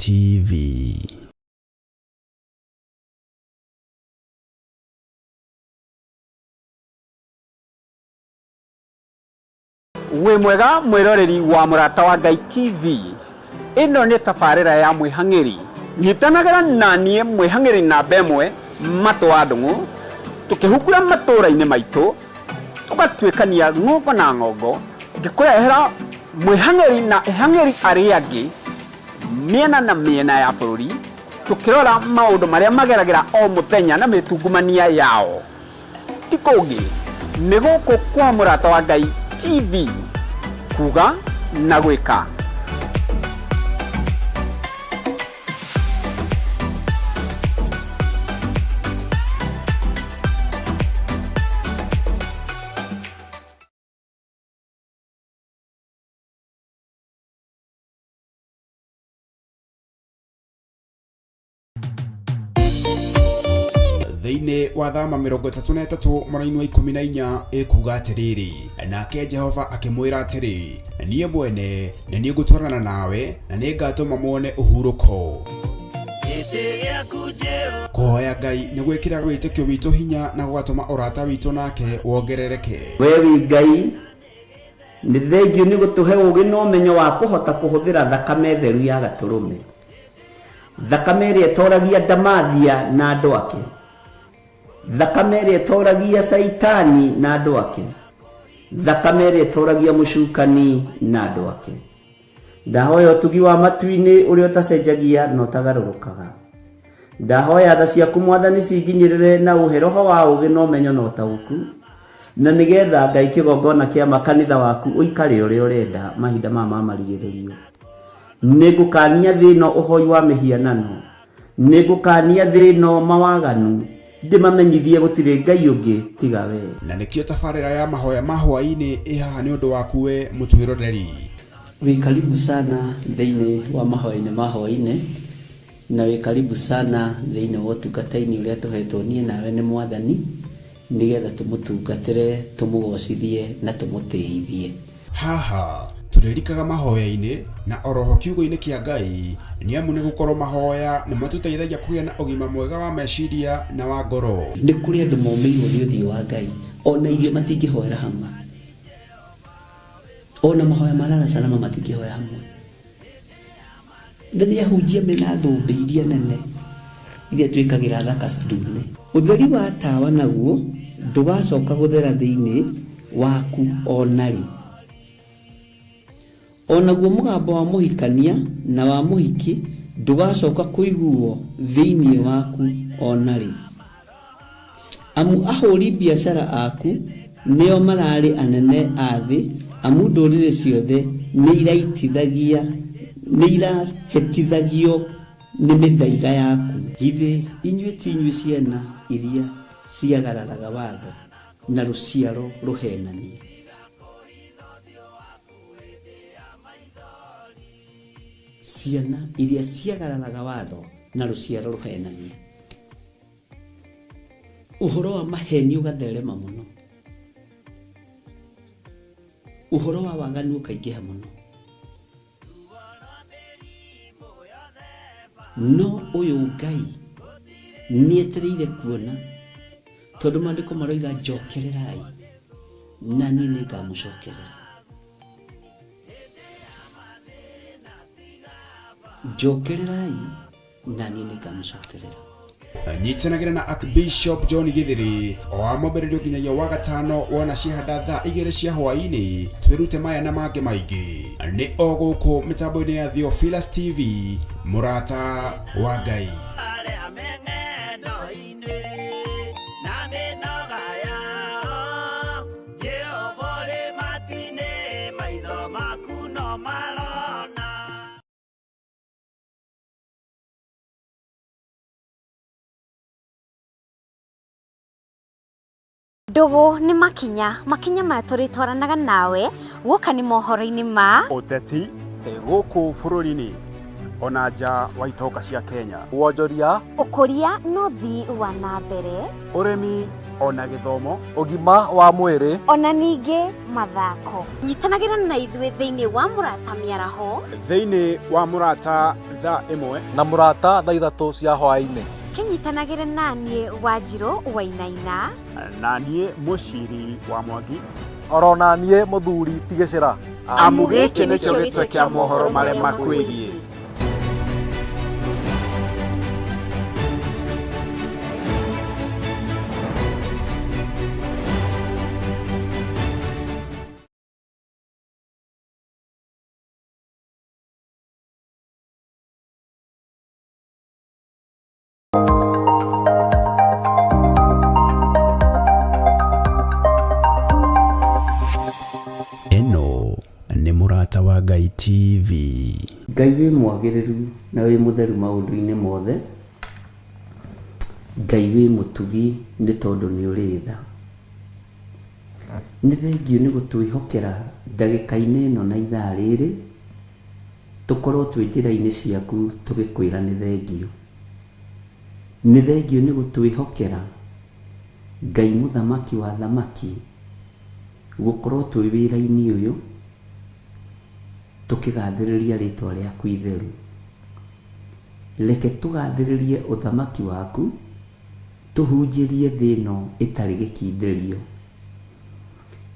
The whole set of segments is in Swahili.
TV. We mwega mwiroreri wa Murata wa Ngai TV. Ino ni tabarira ya mwihang'iri. Nyitanagĩra nanie mwihang'iri namba ĩmwe Matũ wa Ndung'u, tukihukura matũra-inĩ maitũ, tugatuĩkania ng'ongo na ng'ongo, ngĩkũrehera mwihang'iri na ihang'iri arĩa angĩ mĩena na mĩena ya bũrũri, tukirora maũndũ marĩa mageragĩra o mũthenya na mĩtungumania yao. Ti kũngĩ nĩ gũkũ kwa Murata wa Ngai TV, kuga na gwĩka. Thĩinĩ wa thama 33 mweri-inĩ wa 14 ĩkuga atĩrĩrĩ, nake Jehova akĩmwĩra atĩrĩ, niĩ mwene nĩ niĩ ngũtwarana nawe na nĩ ngatũma muone ũhurũko. Kũhoya Ngai nĩ gwĩkĩra wĩtĩkio witũ hinya na gũgatũma ũrata witũ nake wongerereke. We wi Ngai nĩ thengiũ nĩ gũtũhe ũũgĩ na ũmenyo wa kũhota kũhũthĩra thakame theru ya Gatũrũme, thakame ĩrĩa ĩtoragia ndamathia na andũ ake, thakame ĩrĩa ĩtoragia Saitani na andũ ake, thakame ĩrĩa ĩtoragia mũcukani na andũ ake. Ndahoya ũtugi wa matu-inĩ ũrĩa ũtacenjagia na ũtagarũrũkaga. Ndahoya tha ciaku Mwathani cinginyĩrĩre na ũhe roho wa ũũgĩ na ũmenyo na ũtaũku, na nĩgetha Ngai kĩgongona kĩa makanitha waku ũikare ũrĩa ũrenda mahinda ma marigĩrĩrio. Nĩngũkania thĩ ĩno ũhoi wa mĩhianano, nĩngũkania thĩ ĩno mawaganu, ndĩmamenyithie gũtirĩ Ngai ũngĩ tiga we. Na nĩkĩo tabarĩra ya mahoya ma hwaĩ-inĩ ĩhaha nĩ ũndũ waku we mũtwĩroreri. Wĩ karibu sana thĩinĩ wa mahoya-inĩ ma hwaĩ-inĩ, na wĩ karibu sana thĩinĩ wa ũtungata-inĩ ũrĩa tũhetwo niĩ nawe nĩ Mwathani, nĩgetha tũmũtungatĩre, tũmũgocithie na tũmũtĩithie. Haha tũrĩrikaga mahoya-inĩ na oroho kiugo-inĩ kĩa Ngai, nĩ amu nĩ gũkorwo mahoya nĩ matũteithagia kũgĩa na ũgima mwega wa meciria na wa ngoro. Nĩ kũrĩ andũ momĩirwo nĩ ũthiũ wa Ngai, ona irio matingĩhoera hamwe, ona mahoya marara salama matingĩhoya hamwe. Nĩ ahunjia mena thũmbĩ iria nene iria twĩkagĩra thaka ndune. Ũtheri wa tawa naguo ndũgacoka gũthera thĩinĩ waku onarĩ. Onaguo mũgambo wa mũhikania na wa mũhiki ndũgacoka kũiguo thĩinĩ waku onarĩ. Amu ahũri biacara aku nĩo mararĩ anene a thĩ, amu ndũrĩrĩ ciothe nĩ irahĩtithagio nĩ mĩthaiga yaku. Githĩ inyuĩ ti inyuĩ ciana iria ciagararaga watho na rũciaro rũhenanie? Ciana iria ciagararaga watho na rũciaro rũhenanie. Ũhoro wa maheni ũgatherema mũno, ũhoro wa waganu ũkaingĩha mũno. No ũyũ Ngai nĩetereire kuona, tondũ maandĩko maroiga njokererai na niĩ nĩngamũcokerera. Njokererai na niĩ nĩngamũcokerera. Nyitanagĩra na Archbishop John Githiri o wa mwambĩrĩrio nginyagia wa gatano wona ciahanda thaa 2 cia hwaĩ-inĩ. Twĩrute maya na mangĩ maingĩ nĩ o gũkũ mĩtambo-inĩ ya Theophilus TV, Murata wa Ngai. Ndugu ni makinya maya tũrĩtwaranaga nawe gũka nĩ mohoro-inĩ ma ũteti gũkũ bũrũri-inĩ ona nja wa itoka cia Kenya, wonjoria, ũkũria na ũthii wa na mbere, ũrĩmi ona gĩthomo, ũgima wa mwĩrĩ, ona ningĩ mathako. Nyitanagĩra na ithuĩ thĩinĩ wa Murata Mĩaraho, thĩinĩ wa Murata thaa 1 na mũrata thaa 3 cia hwaĩ-inĩ. Kinyitanagĩre naniĩ Wanjirũ Wainaina na niĩ Mũciri wa Mwangi Oro na niĩ mũthuri Tigĩcĩra. amu gĩkĩ nĩkĩo gĩtwe kĩa mohoro marĩa makwĩgiĩ. Eno nĩ Mũrata wa Ngai TV. Ngai wĩ mwagĩrĩru na wĩ mũtheru maũndũ-inĩ mothe. Ngai wĩ mũtugi nĩ tondũ nĩ ũrĩ tha. Nĩ thengio nĩ gũtwĩhokera ndagĩka-inĩ ĩno na ithaa rĩrĩ tũkorwo twĩ njĩra-inĩ ciaku tũgĩkwĩra nĩ thengio. Nĩ thengio nĩ gũtwĩhokera Ngai mũthamaki wa thamaki gũkorwo twĩ wĩra-inĩ ũyũ tũkĩgathĩrĩria rĩtwa rĩaku itheru. Reke tũgathĩrĩrie ũthamaki waku, tũhunjĩrie thĩ ĩno ĩtarĩ gĩkindĩrio.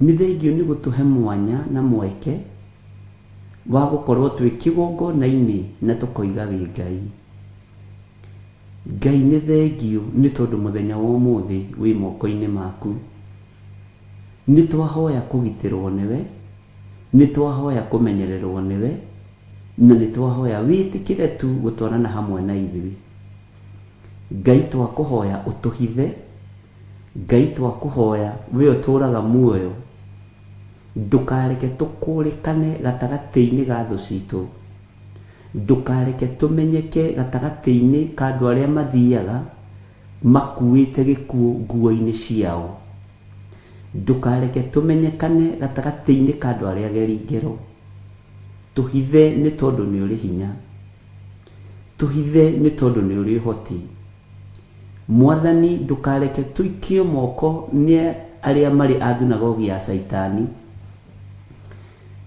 Nĩ thengio nĩ gũtũhe mwanya na mweke wa gũkorwo twĩ kĩgongona-inĩ na tũkoiga wĩ Ngai. Ngai nĩ thengio nĩ tondũ mũthenya wa ũmũthĩ wĩ moko-inĩ maku. Nĩ twahoya kũgitĩrwo nĩwe, nĩ twahoya kũmenyererwo nĩwe, na nĩ twahoya wĩtĩkĩre tu gũtwarana hamwe na ithuĩ. Ngai twakũhoya ũtũhithe, Ngai twakũhoya we ũtũraga muoyo, ndũkareke tũkũrĩkane gatagatĩ-inĩ ga thũ citũ, ndũkareke tũmenyeke gatagatĩ-inĩ ka andũ arĩa mathiaga makuĩte gĩkuũ nguo-inĩ ciao, ndũkareke tũmenyekane gatagatĩ-inĩ ka andũ arĩa ageri ngero. Tũhithe nĩ tondũ nĩ ũrĩ hinya, tũhithe nĩ tondũ nĩ ũrĩ ũhoti. Mwathani ndũkareke tũikio moko nĩ arĩa marĩ a thunagogi ya Saitani,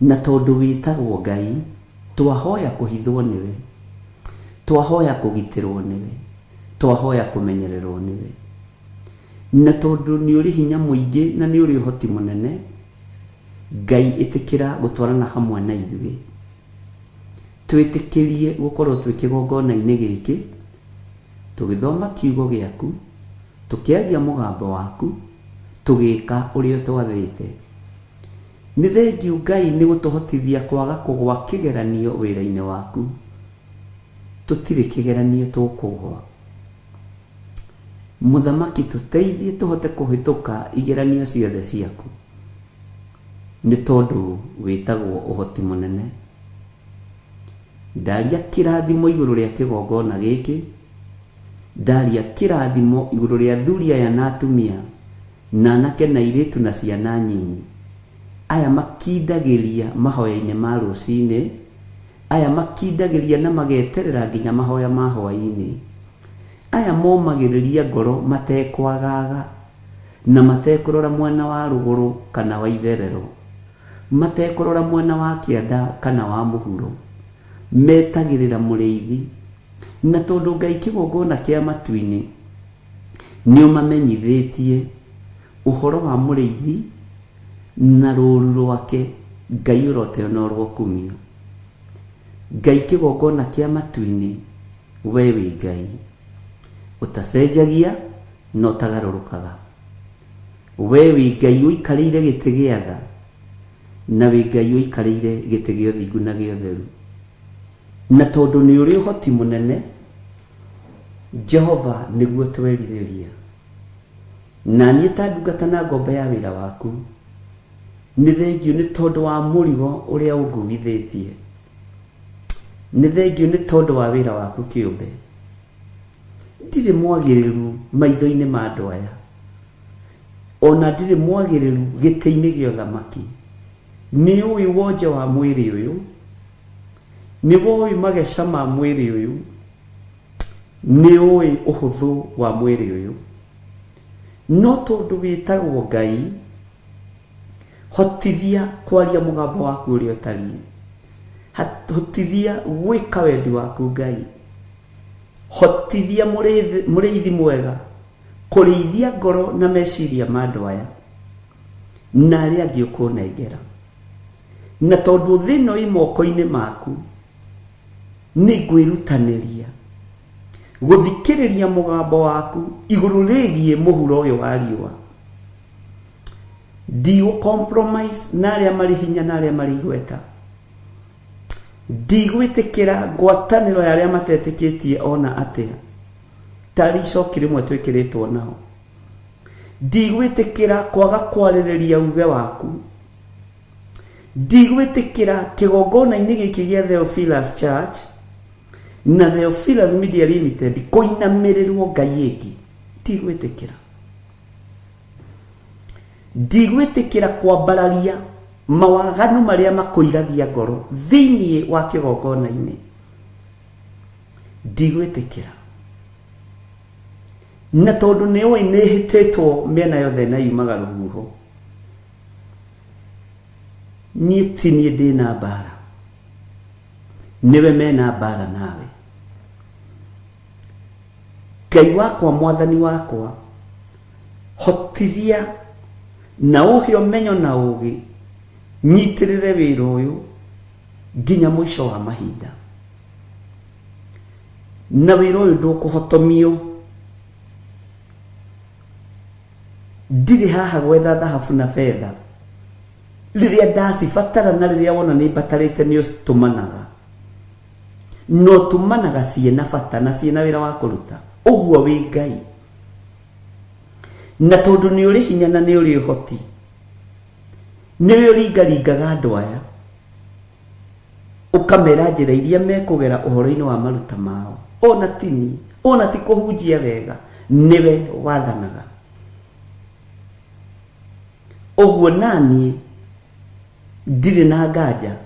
na tondũ wĩtagwo Ngai twahoya kũhithwo nĩwe, twahoya kũgitĩrwo nĩwe, twahoya kũmenyererwo nĩwe. Na tondũ nĩ ũrĩ hinya mũingĩ na nĩ ũrĩ ũhoti mũnene, Ngai ĩtĩkĩra gũtwarana hamwe na ithuĩ. Twĩtĩkĩrie gũkorwo twĩ kĩgongona-inĩ gĩkĩ tũgĩthoma kiugo gĩaku, tũkĩaria mũgambo waku, tũgĩka ũrĩa twathĩte. Nĩ thengio Ngai nĩ gũtũhotithia kwaga kũgwa kĩgeranio wĩra-inĩ waku. Tũtirĩ kĩgeranio tũkũgwa. Mũthamaki tũteithie tũhote kũhĩtũka igeranio ciothe ciaku, nĩ tondũ wĩtagwo ũhoti mũnene. Ndaria kĩrathimo igũrũ rĩa kĩgongona gĩkĩ, ndaria kĩrathimo igũrũ rĩa athuri aya na atumia na anake na airĩtu na ciana nyinyi, aya makindagĩria mahoya-inĩ ma rũcinĩ, aya makindagĩria na mageterera nginya mahoya ma hwaĩ-inĩ, aya momagĩrĩria ngoro matekwagaga na matekũrora mwena wa rũgũrũ kana wa itherero, matekũrora mwena wa kĩanda kana wa mũhuro, metagĩrĩra mũrĩithi. Na tondũ Ngai kĩgongona kĩa matu-inĩ nĩ ũmamenyithĩtie ũhoro wa mũrĩithi na rũũru rwake, Ngai ũrote no rwokumio. Ngai kĩgongona kĩa matu-inĩ, we wĩ Ngai ũtacenjagia na ũtagarũrũkaga. We wĩ Ngai ũikarĩire gĩtĩ gĩa tha, na wĩ Ngai ũikarĩire gĩtĩ gĩa ũthingu na gĩa ũtheru. Na tondũ nĩ ũrĩ ũhoti mũnene, Jehova nĩguo twerirĩria. Na niĩ ta ndungata na ngombo ya wĩra waku, nĩ thengio nĩ tondũ wa mũrigo ũrĩa ũnguithĩtie, nĩ thengio nĩ tondũ wa wĩra waku kĩũmbe. Ndirĩ mwagĩrĩru maitho-inĩ ma andũ aya, ona ndirĩ mwagĩrĩru gĩtĩ-inĩ gĩa ũthamaki. Nĩ ũĩ wonje wa mwĩrĩ ũyũ, nĩ ũĩ mageca ma mwĩrĩ ũyũ, nĩ ũĩ ũhũthũ wa mwĩrĩ ũyũ. No tondũ wĩtagwo Ngai, hotithia kwaria mũgambo waku ũrĩa ũtariĩ. hotithia gwika wendi waku Ngai, hotithia mũrĩithi mwega kũrĩithia ngoro na meciria ma andũ aya na arĩa angĩ ũkũnengera, na tondũ thĩno ĩ moko-inĩ maku nĩ ngwĩrutanĩria gũthikĩrĩria mũgambo waku igũrũ rĩgiĩ mũhuro ũyũ wa riũa. Ndigũ-compromise na arĩa marĩ hinya na arĩa marĩ igweta, ndigwĩtĩkĩra ngwatanĩro ya arĩa matetĩkĩtie ona atĩa tarĩ icoki rĩmwe twĩkĩrĩtwo nao, ndigwĩtĩkĩra kwaga kwarĩrĩria uge waku, ndigwĩtĩkĩra kĩgongona-inĩ gĩkĩ gĩa Theophilus Church na Theophilus Media Limited kũinamĩrĩrwo Ngai ĩngĩ, ndigwĩtĩkĩra. Ndigwĩtĩkĩra kwambararia mawaganu marĩa makũiragia ngoro thĩinĩ wa kĩgongona-inĩ, ndigwĩtĩkĩra. Na tondũ nĩwe nĩhĩtĩtwo mĩena yothe na yumaga rũhuho, niĩ ti niĩ ndĩna mbara, nĩwe mena mbara nawe. Ngai wakwa, mwathani wakwa, hotithia na ũhe ũmenyo na ũgĩ, nyitĩrĩre wĩra ũyũ nginya mũico wa mahinda, na wĩra ũyũ ndũkũhotomio. Ndirĩ haha gwetha thahabu na fedha, rĩrĩa ndacibatara na rĩrĩa wona nĩ mbatarĩte nĩ ũtũmanaga, no tũmanaga ciĩna bata na ciĩna wĩra wa kũruta. Ũguo wĩ Ngai, na tondũ nĩ ũrĩ hinya na nĩ ũrĩ ũhoti, nĩwe ũringaringaga andũ aya ũkamera njĩra iria mekũgera ũhoro-inĩ wa maruta mao. Ona tini, ona ti kũhunjia wega, nĩwe wathanaga. Ũguo naniĩ ndirĩ na nganja,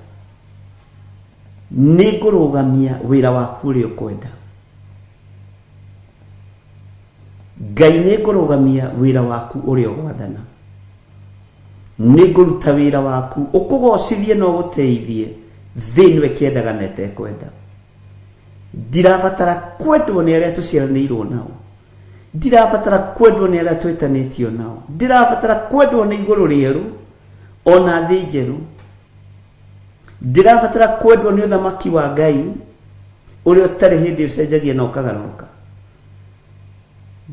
nĩ ngũrũgamia wĩra waku ũrĩa ũkwenda. Ngai nĩ ngũrũgamia wĩra waku ũrĩa ũgwathana, nĩ ngũruta wĩra waku ũkũgocithie na ũgũteithie thĩinĩ kĩendaga na etekwenda. Ndirabatara kwendwo nĩ arĩa tũciaranĩirwo nao, ndirabatara kwendwo nĩ arĩa twĩtanĩtio nao, ndirabatara kwendwo nĩ igũrũ rĩerũ ona thĩ njerũ, ndirabatara kwendwo nĩ ũthamaki wa Ngai ũrĩa ũtarĩ hĩndĩ ũcenjagia na ũkagarũrũka,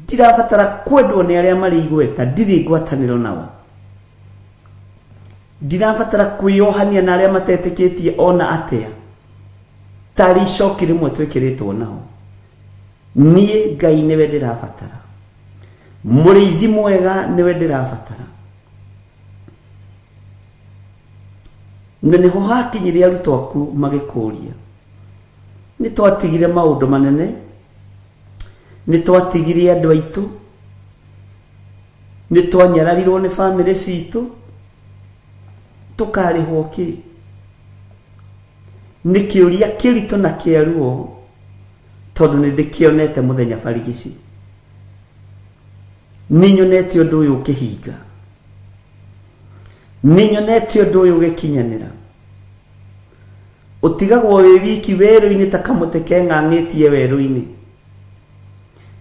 ndirabatara kwendwo nĩ arĩa marĩ igweta, ndirĩ ngwatanĩro nao, ndirabatara kwĩyohania na arĩa matetĩkĩtie ona atĩa tarĩ icoki rĩmwe twĩkĩrĩtwo nao. Niĩ Ngai nĩwe ndĩrabatara, mũrĩithi mwega nĩwe ndĩrabatara. Na nĩho hakinyire arutwo aku magĩkũria, nĩ twatigire maũndũ manene, nĩ twatigire andũ aitũ, nĩ twanyararirwo nĩ bamĩrĩ citũ, tũkarĩhwo kĩ? Nĩ kĩũria kĩritũ na kĩaruo, tondũ nĩ ndĩkĩonete mũthenya barigici, nĩ nyonete ũndũ ũyũ ũkĩhinga, nĩ nyonete ũndũ ũyũ ũgĩkinyanĩra. Ũtigagwo wĩ wiki werũ-inĩ ta kamũtĩ keng'ang'ĩtie werũ-inĩ,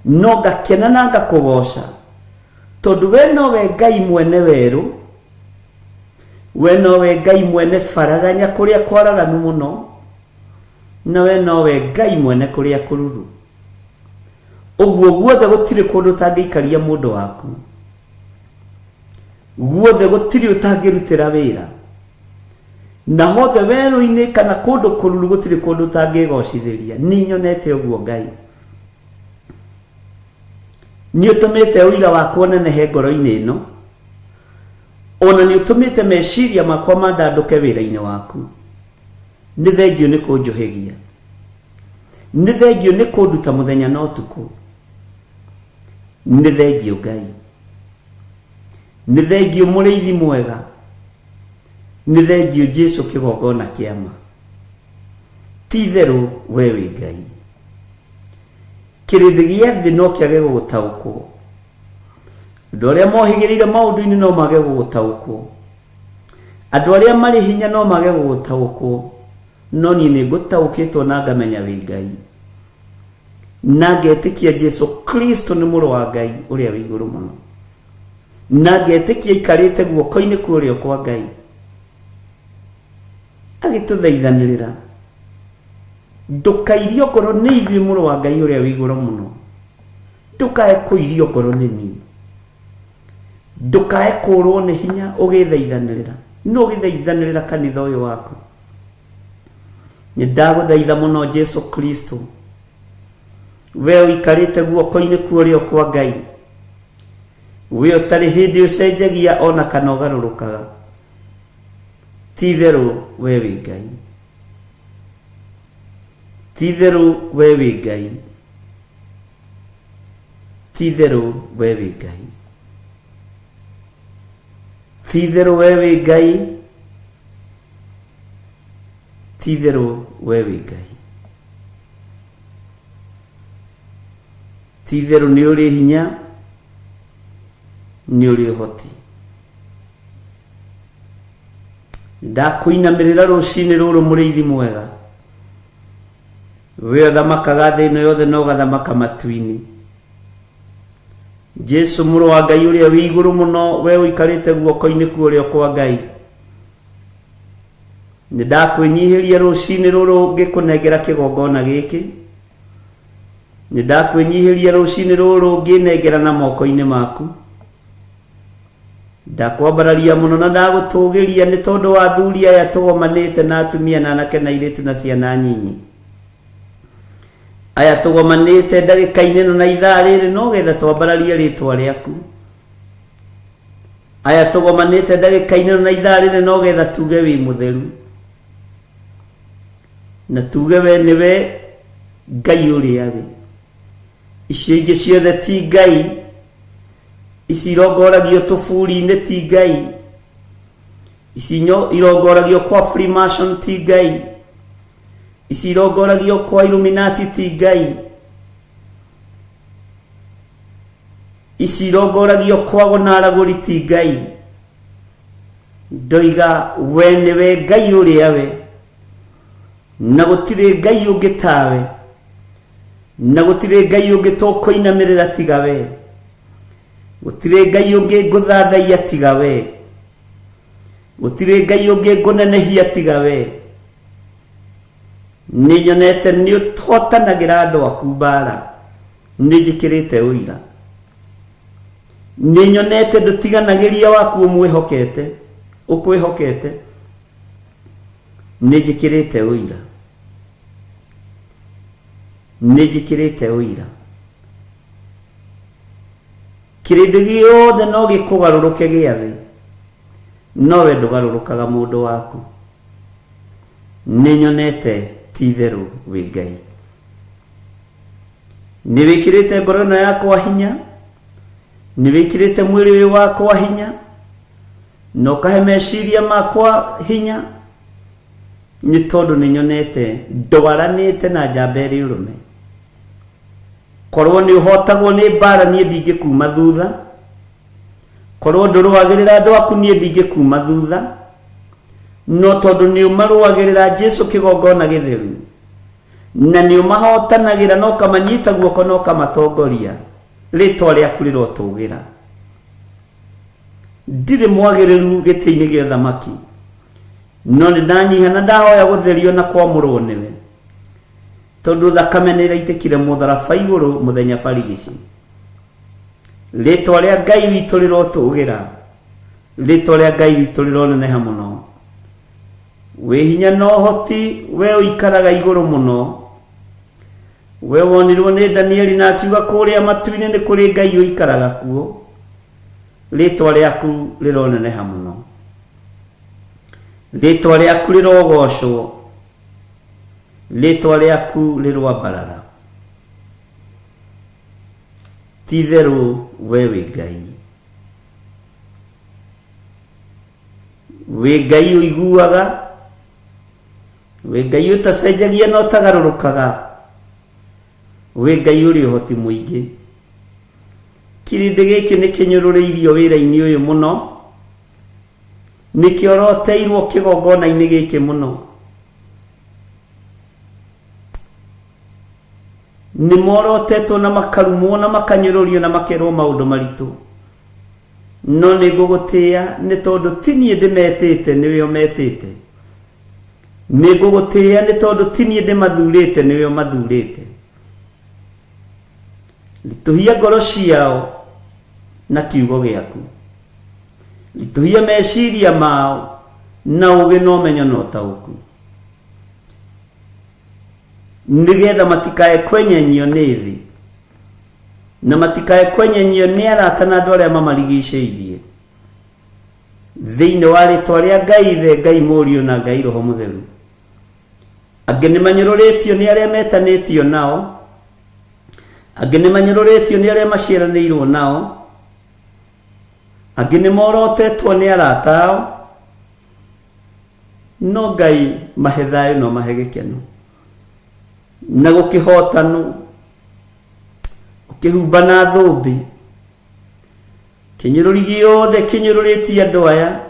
no ngakena na ngakũgoca, tondũ we nowe Ngai mwene werũ, we nowe Ngai mwene faraganya kũrĩa kwaraganu mũno, na we nowe Ngai mwene kũrĩa kũruru. Ũguo guothe gũtirĩ kũndũ ũtangĩikaria mũndũ waku, guothe gũtirĩ ũtangĩrutĩra wĩra, na hothe werũ-inĩ kana kũndũ kũruru gũtirĩ kũndũ ũtangĩgocithĩria. Nĩ nyonete ũguo Ngai, nĩ ũtũmĩte ũira wakwa ũnenehe ngoro-inĩ ĩno, ona nĩ ũtũmĩte meciria makwa mandandũke wĩra-inĩ waku. Nĩ thengio nĩ kũnjohegia, nĩ thengio nĩ kũnduta mũthenya na ũtukũ, nĩ thengio Ngai, nĩ thengio mũrĩithi mwega, nĩ thengio Jesũ kĩgongona kĩama. Ti therũ we wĩ Ngai, kĩrĩndĩ gĩa thĩ no kĩage gũgũtaũkwo, andũ arĩa mohĩgĩrĩire maũndũ-inĩ no mage gũgũtaũkwo, andũ arĩa marĩ hinya no mage gũgũtaũkwo, no ni ne gutaukitwo na ngamenya wi Ngai na ngetikia Jesu Kristo ni muru wa Ngai uria wi iguru muno na ngetikia ikarite guoko-ini kurio kwa Ngai agituthaithanirira ndukairio ngoro ni ithui muru wa Ngai uria wi iguru muno ndukae kuirio ngoro ni ni ndukae kurwo ni hinya ugithaithanirira no ugithaithanirira kanitha uyu waku ni ndaguthaitha muno Jesu Kristo we wikarite guoko-ini kurio kwa Ngai we utari hindi ucenjagia ona kana ugarurukaga titheru we wi Ngai titheru we wi Ngai titheru we wi Ngai titheru we wi Ngai titheru we wi Ngai titheru ni uri hinya ni uri hoti ndakuinamirira rucini ruru muriithi mwega we thamakaga thĩ ĩno yothe no gathamaka matu-inĩ Jesu mũrũ wa Ngai ũrĩa wĩ igũrũ mũno we ũikarĩte guoko-inĩ kuorio kwa Ngai nĩ ndakwĩnyihĩria rũcinĩ rũrũ ngĩkũnengera kĩgongona gĩkĩ nĩ ndakwĩnyihĩria rũcinĩ rũrũ ngĩnengera na moko-inĩ maku ndakwambararia mũno na ndagũtũgĩria nĩ tondũ wa athuri aya tũgomanĩte na atumia na anake na airĩtu na ciana nyinyi aya tũgomanĩte ndagĩka-inĩ ĩno na ithaa rĩrĩ no getha twambararie rĩtwa rĩaku aya tũgomanĩte ndagĩka-inĩ ĩno na ithaa rĩrĩ no getha tuge wĩ mũtheru na tuge we nĩwe Ngai ũrĩa wĩ icio ingĩ ciothe ti Ngai ici irongoragio tũburi-inĩ ti Ngai ici irongoragio kwa Freemason ti Ngai ici irongoragio kwa Illuminati ti Ngai ici irongoragio kwa gonaragũri ti Ngai ndoiga we nĩwe Ngai ũrĩa we na gũtirĩ Ngai ũngĩ tawe na gũtirĩ Ngai ũngĩ tũkũinamĩrĩra tiga we gũtirĩ Ngai ũngĩ ngũthathaiya tiga we gũtirĩ Ngai ũngĩ ngũnenehia tiga we nĩ nyonete nĩ ũhotanagĩra andũ aku mbara nĩ njĩkĩrĩte ũira nĩ nyonete ndũtiganagĩria waku ũkwĩhokete nĩ njĩkĩrĩte ũira nĩ njĩkĩrĩte ũira kĩrĩndĩ gĩothe no gĩkũgarũrũke gĩathĩ no we ndũgarũrũkaga mũndũ waku nĩ nyonete ti itherũ wĩ Ngai nĩ wĩkĩrĩte ngoro ĩno yakwa hinya nĩ wĩkĩrĩte mwĩrĩ ũyũ wakwa hinya na ũkahe meciria makwa hinya nĩ tondũ nĩ nyonete ndwaranĩte na njamba ĩrĩ ũrũme korwo nĩ ũhotagwo nĩ mbara niĩ ndingĩkuma thutha korwo ndũrũagĩrĩra andũ aku niĩ ndingĩkuma thutha no tondũ nĩ ũmarũagĩrĩra Jesu kĩgongona gĩtheru na nĩ ũmahotanagĩra no kamanyita guoko no kamatongoria rĩtwa rĩaku rĩrotũgĩra ndirĩ mwagĩrĩru gĩtĩ-inĩ gĩa ũthamaki no nĩ ndanyiha na ndahoya gũtherio na kwamũrwo nĩwe tondũ thakame nĩ ĩraitĩkire mũtharaba igũrũ mũthenya barigici rĩtwa rĩa Ngai witũ rĩrotũgĩra rĩtwa rĩa Ngai witũ rĩroneneha mũno wĩ hinya na ũhoti we ũikaraga igũrũ mũno we wonirwo nĩ Danieli na akiuga kũrĩa matu-inĩ nĩ kũrĩ Ngai ũikaraga kuo rĩtwa rĩaku rĩroneneha mũno rĩtwa rĩaku rĩrogocwo rĩtwa rĩaku rĩrwambarara ti itherũ we wĩ Ngai wĩ Ngai ũiguaga wĩ Ngai ũtacenjagia na ũtagarũrũkaga wĩ Ngai ũrĩ ũhoti mũingĩ kĩrĩndĩ gĩkĩ nĩ kĩnyũrũrĩirio wĩra-inĩ ũyũ mũno nĩ kĩoroteirwo kĩgongona-inĩ gĩkĩ mũno nĩ morotetwo na makarumwo na makanyũrũrio na makerwo maũndũ maritũ, no nĩ ngũgũtĩĩa nĩ tondũ ti niĩ ndĩmetĩte, nĩwe ũmetĩte. Nĩ ngũgũtĩĩa nĩ tondũ ti niĩ ndĩmathurĩte, nĩwe ũmathurĩte. Ritũhia ngoro ciao na kiugo gĩaku, ritũhia meciria mao na ũgĩ na ũmenyo na ũtaũku, nĩgetha matikae kwenyenyio nĩ thĩ na matikae kwenyenyio nĩ arata na andũ arĩa mamarigicĩirie, thĩinĩ wa rĩtwa rĩa Ngai Ithe, Ngai Mũriũ na Ngai Roho Mũtheru. Angĩ nĩ manyũrũrĩtio nĩ arĩa metanĩtio nao, angĩ nĩ manyũrũrĩtio nĩ arĩa maciaranĩirwo nao, angĩ nĩ morotetwo nĩ arata ao, no Ngai mahe thayũ no mahe gĩkeno na gũkĩhotanwo, ũkĩhumba na thũmbĩ. Kĩnyũrũri gĩothe kĩnyũrũrĩtie andũ aya,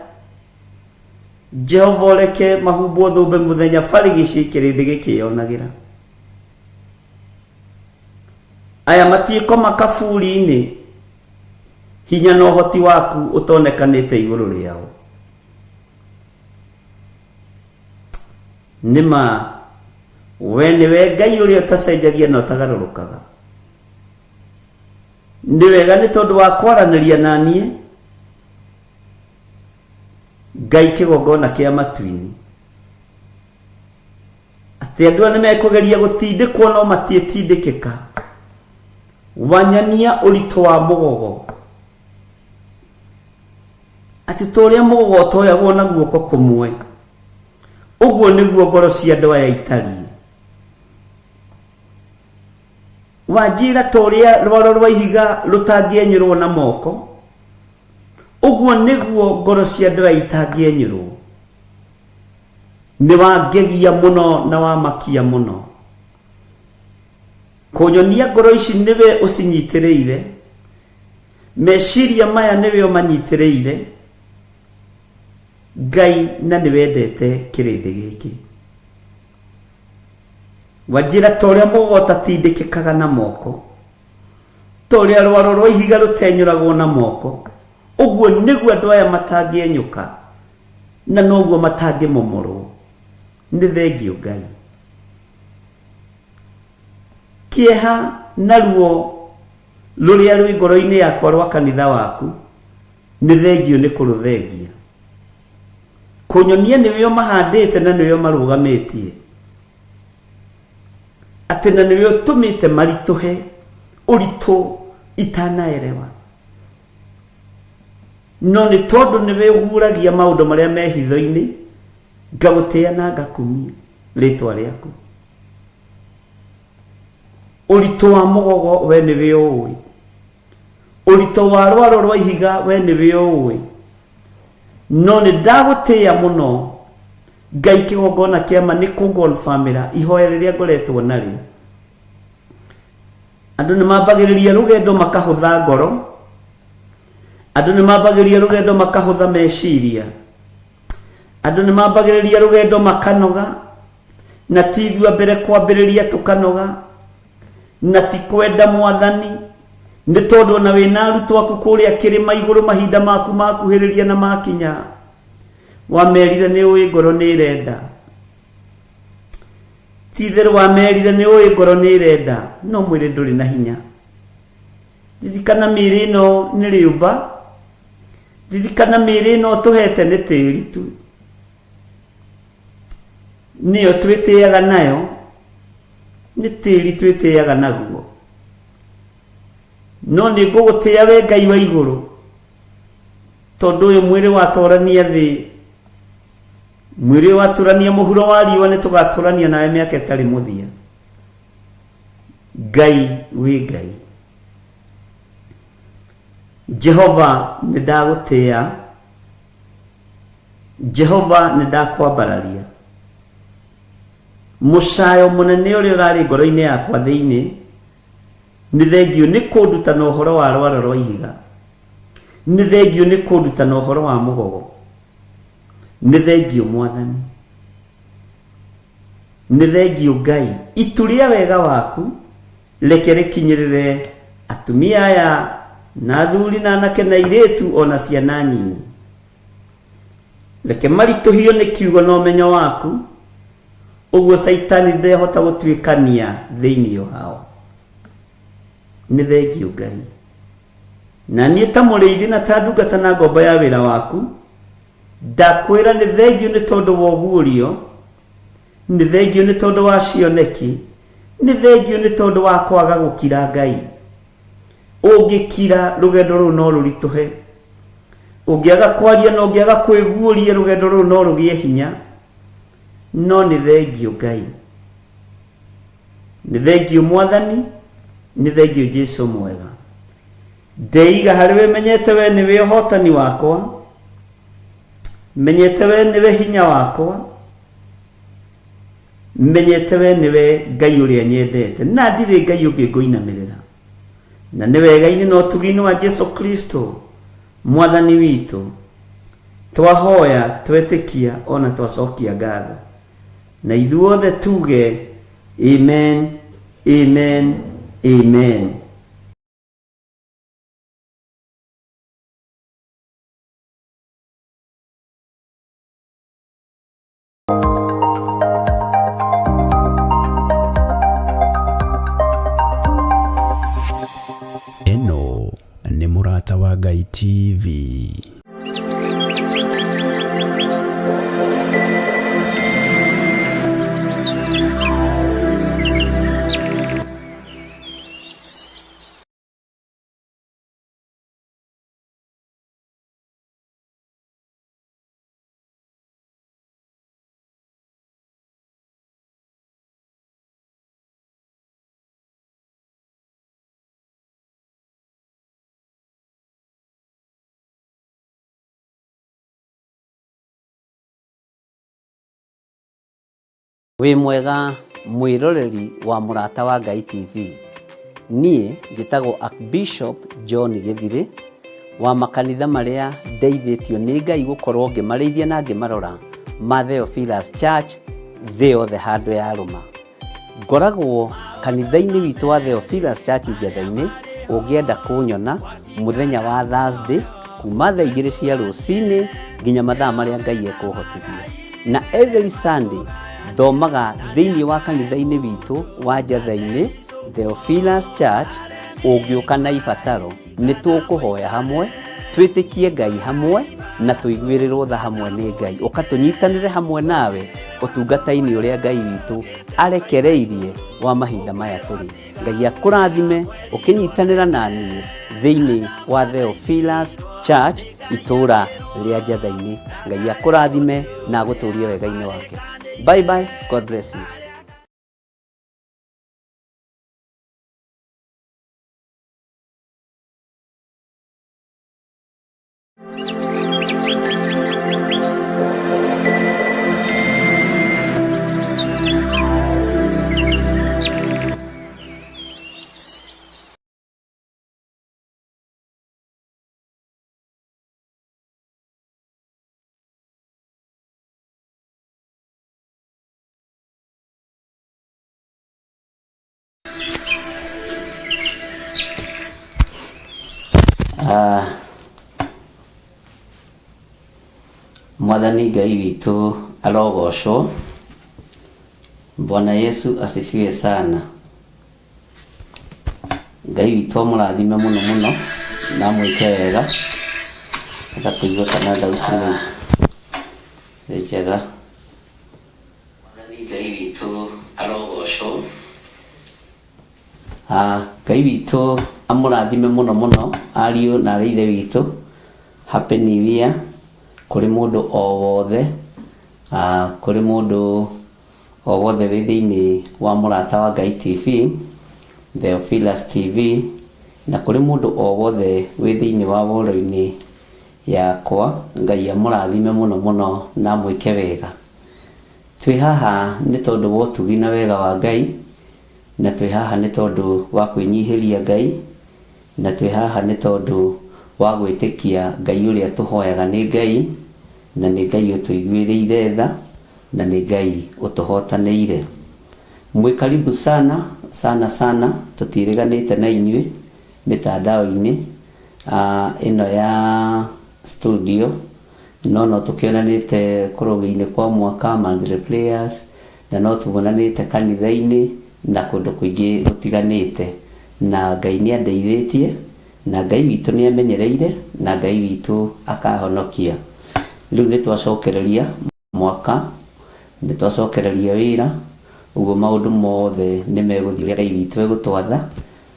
Jehova ũreke mahumbwo thũmbĩ mũthenya barigici kĩrĩndĩ gĩkĩonagĩra. Aya matiĩkoma kaburi-inĩ, hinya na ũhoti waku ũtonekanĩte igũrũ rĩao. Nĩma we nĩwe Ngai ũrĩa ũtacenjagia na ũtagarũrũkaga. Nĩ wega nĩ tondũ wa kwaranĩria na niĩ, Ngai kĩgongona kĩa matu-inĩ, atĩ andũ nĩ mekũgeria gũtindĩkwo no matiĩtindĩkĩka. Wanyania ũritũ wa mũgogo, atĩ tũrĩa mũgogo ũtoyagwo na guoko kũmwe, ũguo nĩguo ngoro cia andũ aya itariĩ. Wanjĩra tũrĩa rwaro rwa ihiga rũtangĩenyũrwo na moko, ũguo nĩguo ngoro cia andũ aya itangĩenyũrwo. Nĩ wangegia mũno na wamakia mũno. Kũnyonia ngoro ici nĩwe ũcinyitĩrĩire, meciria maya nĩwe ũmanyitĩrĩire, Ngai, na nĩwendete kĩrĩndĩ gĩkĩ. Wanjĩra tũrĩa mũgogo ũtatindĩkĩkaga na moko, tũrĩa rwaro rwa ihiga rũtenyũragwo na moko, ũguo nĩguo andũ aya matangĩenyũka na noguo matangĩmomorwo. Nĩ thengio Ngai. Kĩeha na ruo rũrĩa rwĩ ngoro-inĩ yakwa rwa kanitha waku, nĩ thengio nĩ kũrũthengia. Kũnyonia nĩwe ũmahandĩte na nĩwe ũmarũgamĩtie, atĩ na nĩwe ũtũmĩte maritũhe ũritũ itanaerewa. No nĩ tondũ nĩwe ũhuragia maũndũ marĩa me hitho-inĩ, ngagũtĩĩa na ngakumia rĩtwa rĩaku. Ũritũ wa mũgogo we nĩwe ũĩ, ũritũ wa rwaro rwa ihiga we nĩwe ũĩ, no nĩ ndagũtĩĩa mũno Ngai kĩgongona kĩama nĩ kũngonfamĩra ihoya rĩrĩa ngoretwo narĩo. Andũ nĩ mambagĩrĩria rũgendo makahũtha ngoro, andũ nĩ mambagĩrĩria rũgendo makahũtha meciria, andũ nĩ mambagĩrĩria rũgendo makanoga, na ti ithua mbere kwambĩrĩria tũkanoga, na ti kwenda Mwathani, nĩ tondũ na wĩna arutwo aku kũrĩa kĩrĩma igũrũ mahinda maku makuhĩrĩria na makinya, wamerire nĩ ũĩ ngoro nĩ irenda. Ti itherũ wamerire nĩ ũĩ ngoro nĩ irenda, no mwĩrĩ ndũrĩ na hinya. Ririkana mĩĩrĩ ĩno nĩ rĩũmba, ririkana mĩĩrĩ ĩno tũhete nĩ tĩĩri tu, nĩyo twĩtĩaga nayo, nĩ tĩĩri twĩtĩaga naguo. No nĩ ngũgũtĩĩa we Ngai wa igũrũ, tondũ ũyũ mwĩrĩ watũrania thĩ, mwĩrĩ watũrania mũhuro wa riũa, nĩ tũgatũrania nawe mĩaka ĩtarĩ mũthia. Ngai wĩ Ngai. Jehova nĩ ndagũtĩĩa, Jehova nĩ ndakwambararia. Mũcayo mũnene ũrĩa ũrarĩ ngoro-inĩ yakwa thĩinĩ, nĩ thengio nĩ kũnduta na ũhoro wa rwaro rwa ihiga, nĩ thengio nĩ kũnduta na ũhoro wa mũgogo, nĩ thengio Mwathani, nĩ thengio Ngai. Itu rĩa wega waku reke rikinyirire atumia aya na athuri na anake na iretu ona ciana nyinyi. Reke marituhio ni kiugo na umenyo waku, uguo Saitani ndehota gutwikania thiini wao. Ni thengio Ngai, na niĩ ta mũrĩithi na ta ndungata na ngombo ya wĩra waku, ndakwĩra nĩ thengio nĩ tondũ wa ũguũrio, nĩ thengio nĩ tondũ wa cioneki, nĩ thengio nĩ tondũ wa kwaga gũkira Ngai. Ũngĩkira rũgendo rũu no rũritũhe, ũngĩaga kwaria na ũngĩaga kwĩguũria rũgendo rũu no rũgĩe hinya, no nĩ thengio Ngai, nĩ thengio Mwathani, nĩ thengio Jesũ mwega. Ndeiga harĩ we, menyete we nĩwe ũhotani wakwa, menyete we nĩwe hinya wakwa, menyete we nĩwe Ngai ũrĩa nyendete, na ndirĩ Ngai ũngĩ ngũinamĩrĩra. Na nĩ wega-inĩ na ũtugi-inĩ wa Jesũ Kristo Mwathani witũ twahoya, twetĩkia ona twacokia ngatho, na ithuothe tuge amen, amen, amen. Eno nĩ Mũrata wa Ngai TV. Wĩ mwega mwĩroreri wa Mũrata wa Ngai TV. Niĩ njĩtagwo Archbishop John Gĩthirĩ wa makanitha marĩa ndeithĩtio nĩ Ngai gũkorwo ngĩmarĩithia na ngĩmarora ma Theophilus Church thĩ yothe handũ ya rũma. Ngoragwo kanitha-inĩ witũ wa Theophilus Church Njatha-inĩ. Ũngĩenda kũnyona mũthenya wa Thursday kuma thaa 2 cia rũcinĩ nginya mathaa marĩa Ngai ekũhotithia, na every Sunday thomaga thĩinĩ wa kanitha-inĩ witũ wa Njatha-inĩ Theophilus Church. Ũngĩũka na ibataro nĩ tũkũhoya hamwe, twĩtĩkie Ngai hamwe na tũiguĩrĩrwo tha hamwe nĩ Ngai, ũkatũnyitanĩre hamwe nawe ũtungata-inĩ ũrĩa Ngai witũ arekereirie wa mahinda maya tũrĩ. Ngai akũrathime ũkĩnyitanĩra na niĩ thĩinĩ wa Theophilus Church itũũra rĩa Njatha-inĩ. Ngai akũrathime na agũtũũrie wega-inĩ wake. Bye bye. God bless you. Mwathani Ngai witũ arogocwo. Bwana Yesu asifiwe sana. Ngai witũ amũrathime mũno mũno na mwĩke wega. Atakuigua kana thauti nĩ njega. Mwathani Ngai witũ arogocwo. Ngai witũ amũrathime mũno mũno ariũ na ithe witũ. Happy New Year kũrĩ mũndũ o wothe, kũrĩ mũndũ o wothe wĩ thĩinĩ wa Mũrata wa Ngai TV, Theophilus TV, na kũrĩ mũndũ o wothe wĩ thĩinĩ wa woro-inĩ yakwa. Ngai amũrathime mũno mũno na mwĩke wega. Twĩ haha nĩ tondũ wa ũtugi na wega wa Ngai, na twĩ haha nĩ tondũ wa kwĩnyihĩria Ngai, na twĩ haha nĩ tondũ wa gwĩtĩkia Ngai ũrĩa tũhoyaga nĩ Ngai, na nĩ Ngai ũtũiguĩrĩire tha, na nĩ Ngai ũtũhotanĩire. Mwe karibu sana tutiriganite na inyuĩ mitandao-inĩ ino ya studio no tukionanite kũrũgĩ-inĩ kwa mwaka Mandre Players na no tubonanite kanitha-inĩ na kũndũ kũingĩ gũtiganĩte, na Ngai nĩ andeithĩtie na Ngai witũ nĩ amenyereire na Ngai witũ akahonokia. Rĩu nĩ twacokereria mwaka, nĩ twacokereria wĩra, ũguo maũndũ mothe nĩ megũthiĩ ũrĩa Ngai witũ egũtwatha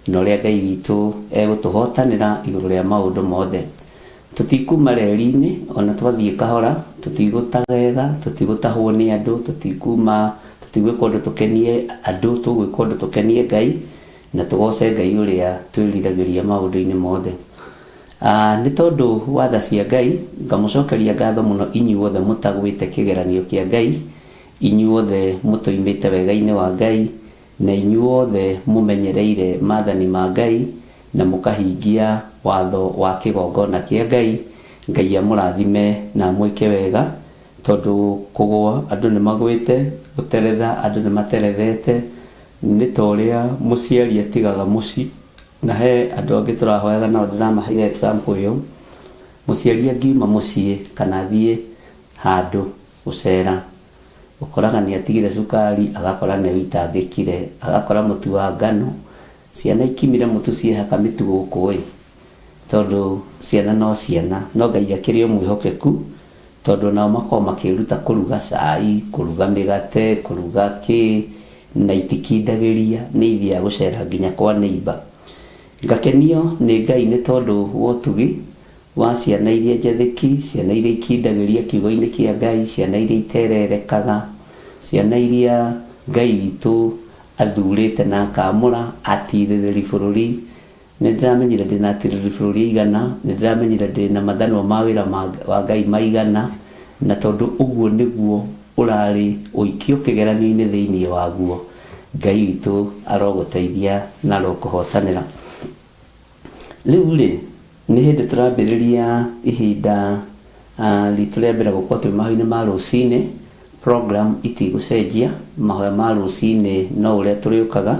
na ũrĩa Ngai witũ egũtũhotanĩra igũrũ rĩa maũndũ mothe. Tũtikuma reri-inĩ, ona twathiĩ kahora, tũtigũtagega, tũtigũtahwo nĩ andũ, tũtigwĩka ũndũ tũkenie andũ, tũgwĩka ũndũ tũkenie Ngai na tũgoce Ngai ũrĩa twĩriragĩria maũndũ-inĩ mothe. Nĩ tondũ wa tha cia Ngai, ngamũcokeria ngatho mũno inyuothe mũtagwĩte kĩgeranio kĩa Ngai, inyuothe mũtũimĩte wega-inĩ wa Ngai, na inyuothe mũmenyereire maathani ma Ngai na mũkahingia watho wa kĩgongona kĩa Ngai. Ngai amũrathime na mwĩke wega, tondũ kũgũa andũ nĩ magwĩte, gũteretha andũ nĩ materethete, nĩ ta ũrĩa mũciari atigaga mũciĩ, na he andũ angĩ tũrahoyaga nao ndĩramaheire example ĩyo. Mũciari angiuma mũciĩ kana athiĩ handũ gũcera, ũkoraga nĩ atigire cukari, agakora nĩ wĩitangĩkire, agakora mũtu wa ngano, ciana ikimire mũtu ciehaka mĩtu gũkũ tondũ ciana no ciana, no Ngai akĩrĩ o mwĩhokeku, tondũ nao makorwo makĩruta kũruga cai, kũruga mĩgate, kũruga na itikindagĩria, nĩ ithiaga gũcera nginya kwa neighbor. Ngakenio nĩ Ngai nĩ tondũ wa ũtugi wa ciana iria njethĩki, ciana iria ikindagĩria kiugo-inĩ kĩa Ngai, ciana iria itererekaga, ciana iria Ngai witũ athurĩte na akamũra atirĩrĩri bũrũri. Nĩ ndĩramenyire ndĩna atirĩrĩri bũrũri aigana, nĩ ndĩramenyire ndĩna mathanwa ma wĩra wa Ngai maigana, na tondũ ũguo nĩguo ũrarĩ ũikio kĩgeranio-inĩ thĩinĩ waguo, Ngai witũ arogũteithia na arokũhotanĩra. Rĩu rĩ, nĩ hĩndĩ tũrambĩrĩria ihinda ritũ rĩa mbere gũkorwo twĩ mahoya-inĩ ma rũcinĩ. Program itigũcenjia, mahoya ma rũcinĩ no ũrĩa tũrĩũkaga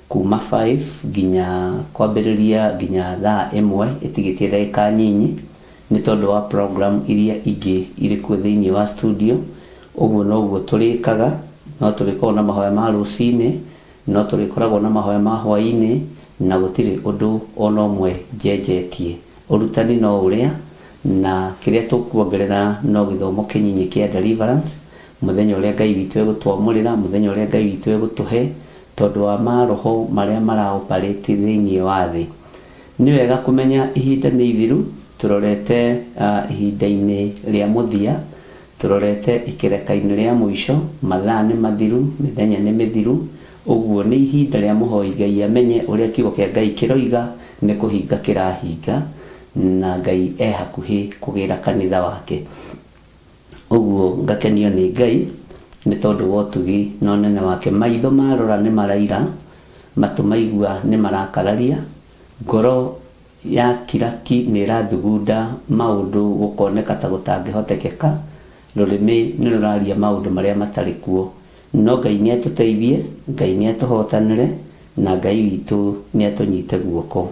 kuma 5 nginya kwambĩrĩria nginya thaa 1 ĩtigĩtie ndagĩka nyinyi, nĩ tondũ wa program iria ingĩ irĩ kuo thĩinĩ wa studio. Ũguo noguo tũrĩkaga, no tũrĩkoragwo na mahoya ma rũcinĩ, no tũrĩkoragwo na mahoya ma hwaĩ-inĩ, na gũtirĩ ũndũ ona ũmwe njenjetie. Ũrutani no ũrĩa, na kĩrĩa tũkuongerera no gĩthomo kĩnyinyi kĩa deliverance, mũthenya ũrĩa Ngai witũ egũtwamũrĩra, mũthenya ũrĩa Ngai witũ egũtũhe, tondũ wa maroho marĩa mara-operate thĩinĩ wa thĩ. Nĩ wega kũmenya ihinda nĩ ithiru, tũrorete ihinda-inĩ rĩa mũthia, tũrorete ikereka-inĩ rĩa mũico, mathaa nĩ mathiru, mĩthenya nĩ mĩthiru. Ũguo nĩ ihinda rĩa mũhoi Ngai amenye ũrĩa kiugo kĩa Ngai kĩroiga nĩ kũhinga kĩrahinga, na Ngai e hakuhĩ kũgĩra kanitha wake. Ũguo ngakenio nĩ Ngai nĩ tondũ wa ũtugi na ũnene wake. Maitho marora nĩ maraira, matũ maigua nĩ marakararia, ngoro ya kiraki nĩ ĩrathugunda maũndũ gũkoneka ta gũtangĩhotekeka, rũrĩmĩ nĩ rũraria maũndũ marĩa matarĩ kuo. No Ngai nĩ atũteithie, Ngai nĩ atũhotanĩre, na Ngai witũ nĩ atũnyite guoko.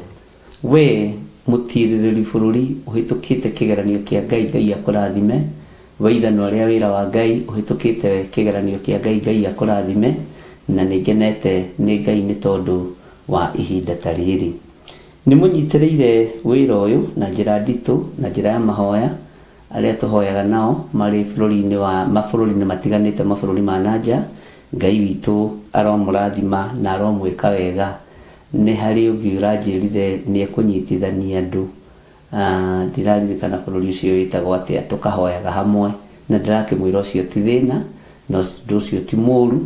We mũtirĩrĩri bũrũri ũhĩtũkĩte kĩgeranio kĩa Ngai, Ngai akũrathime. Waithano ũrĩa wĩra wa Ngai ũhĩtũkĩte kĩgeranio kĩa Ngai, Ngai akũrathime. Na nĩ ngenete nĩ Ngai nĩ tondũ wa ihinda ta rĩrĩ. Nĩ mũnyitĩrĩire wĩra ũyũ na njĩra nditũ, na njĩra ya mahoya arĩa tũhoyaga nao marĩ mabũrũri-inĩ matiganĩte, mabũrũri ma nanja. Ngai witũ aromũrathima na aromwĩka wega. Nĩ harĩ ũngĩ ũranjĩrire nĩ ekũnyitithania andũ, ndiraririkana bũrũri ũcio wĩtagwo atĩa, tũkahoyaga hamwe, na ndĩrakĩmwĩra ũcio ti thĩna, na ũndũ ũcio ti mũru,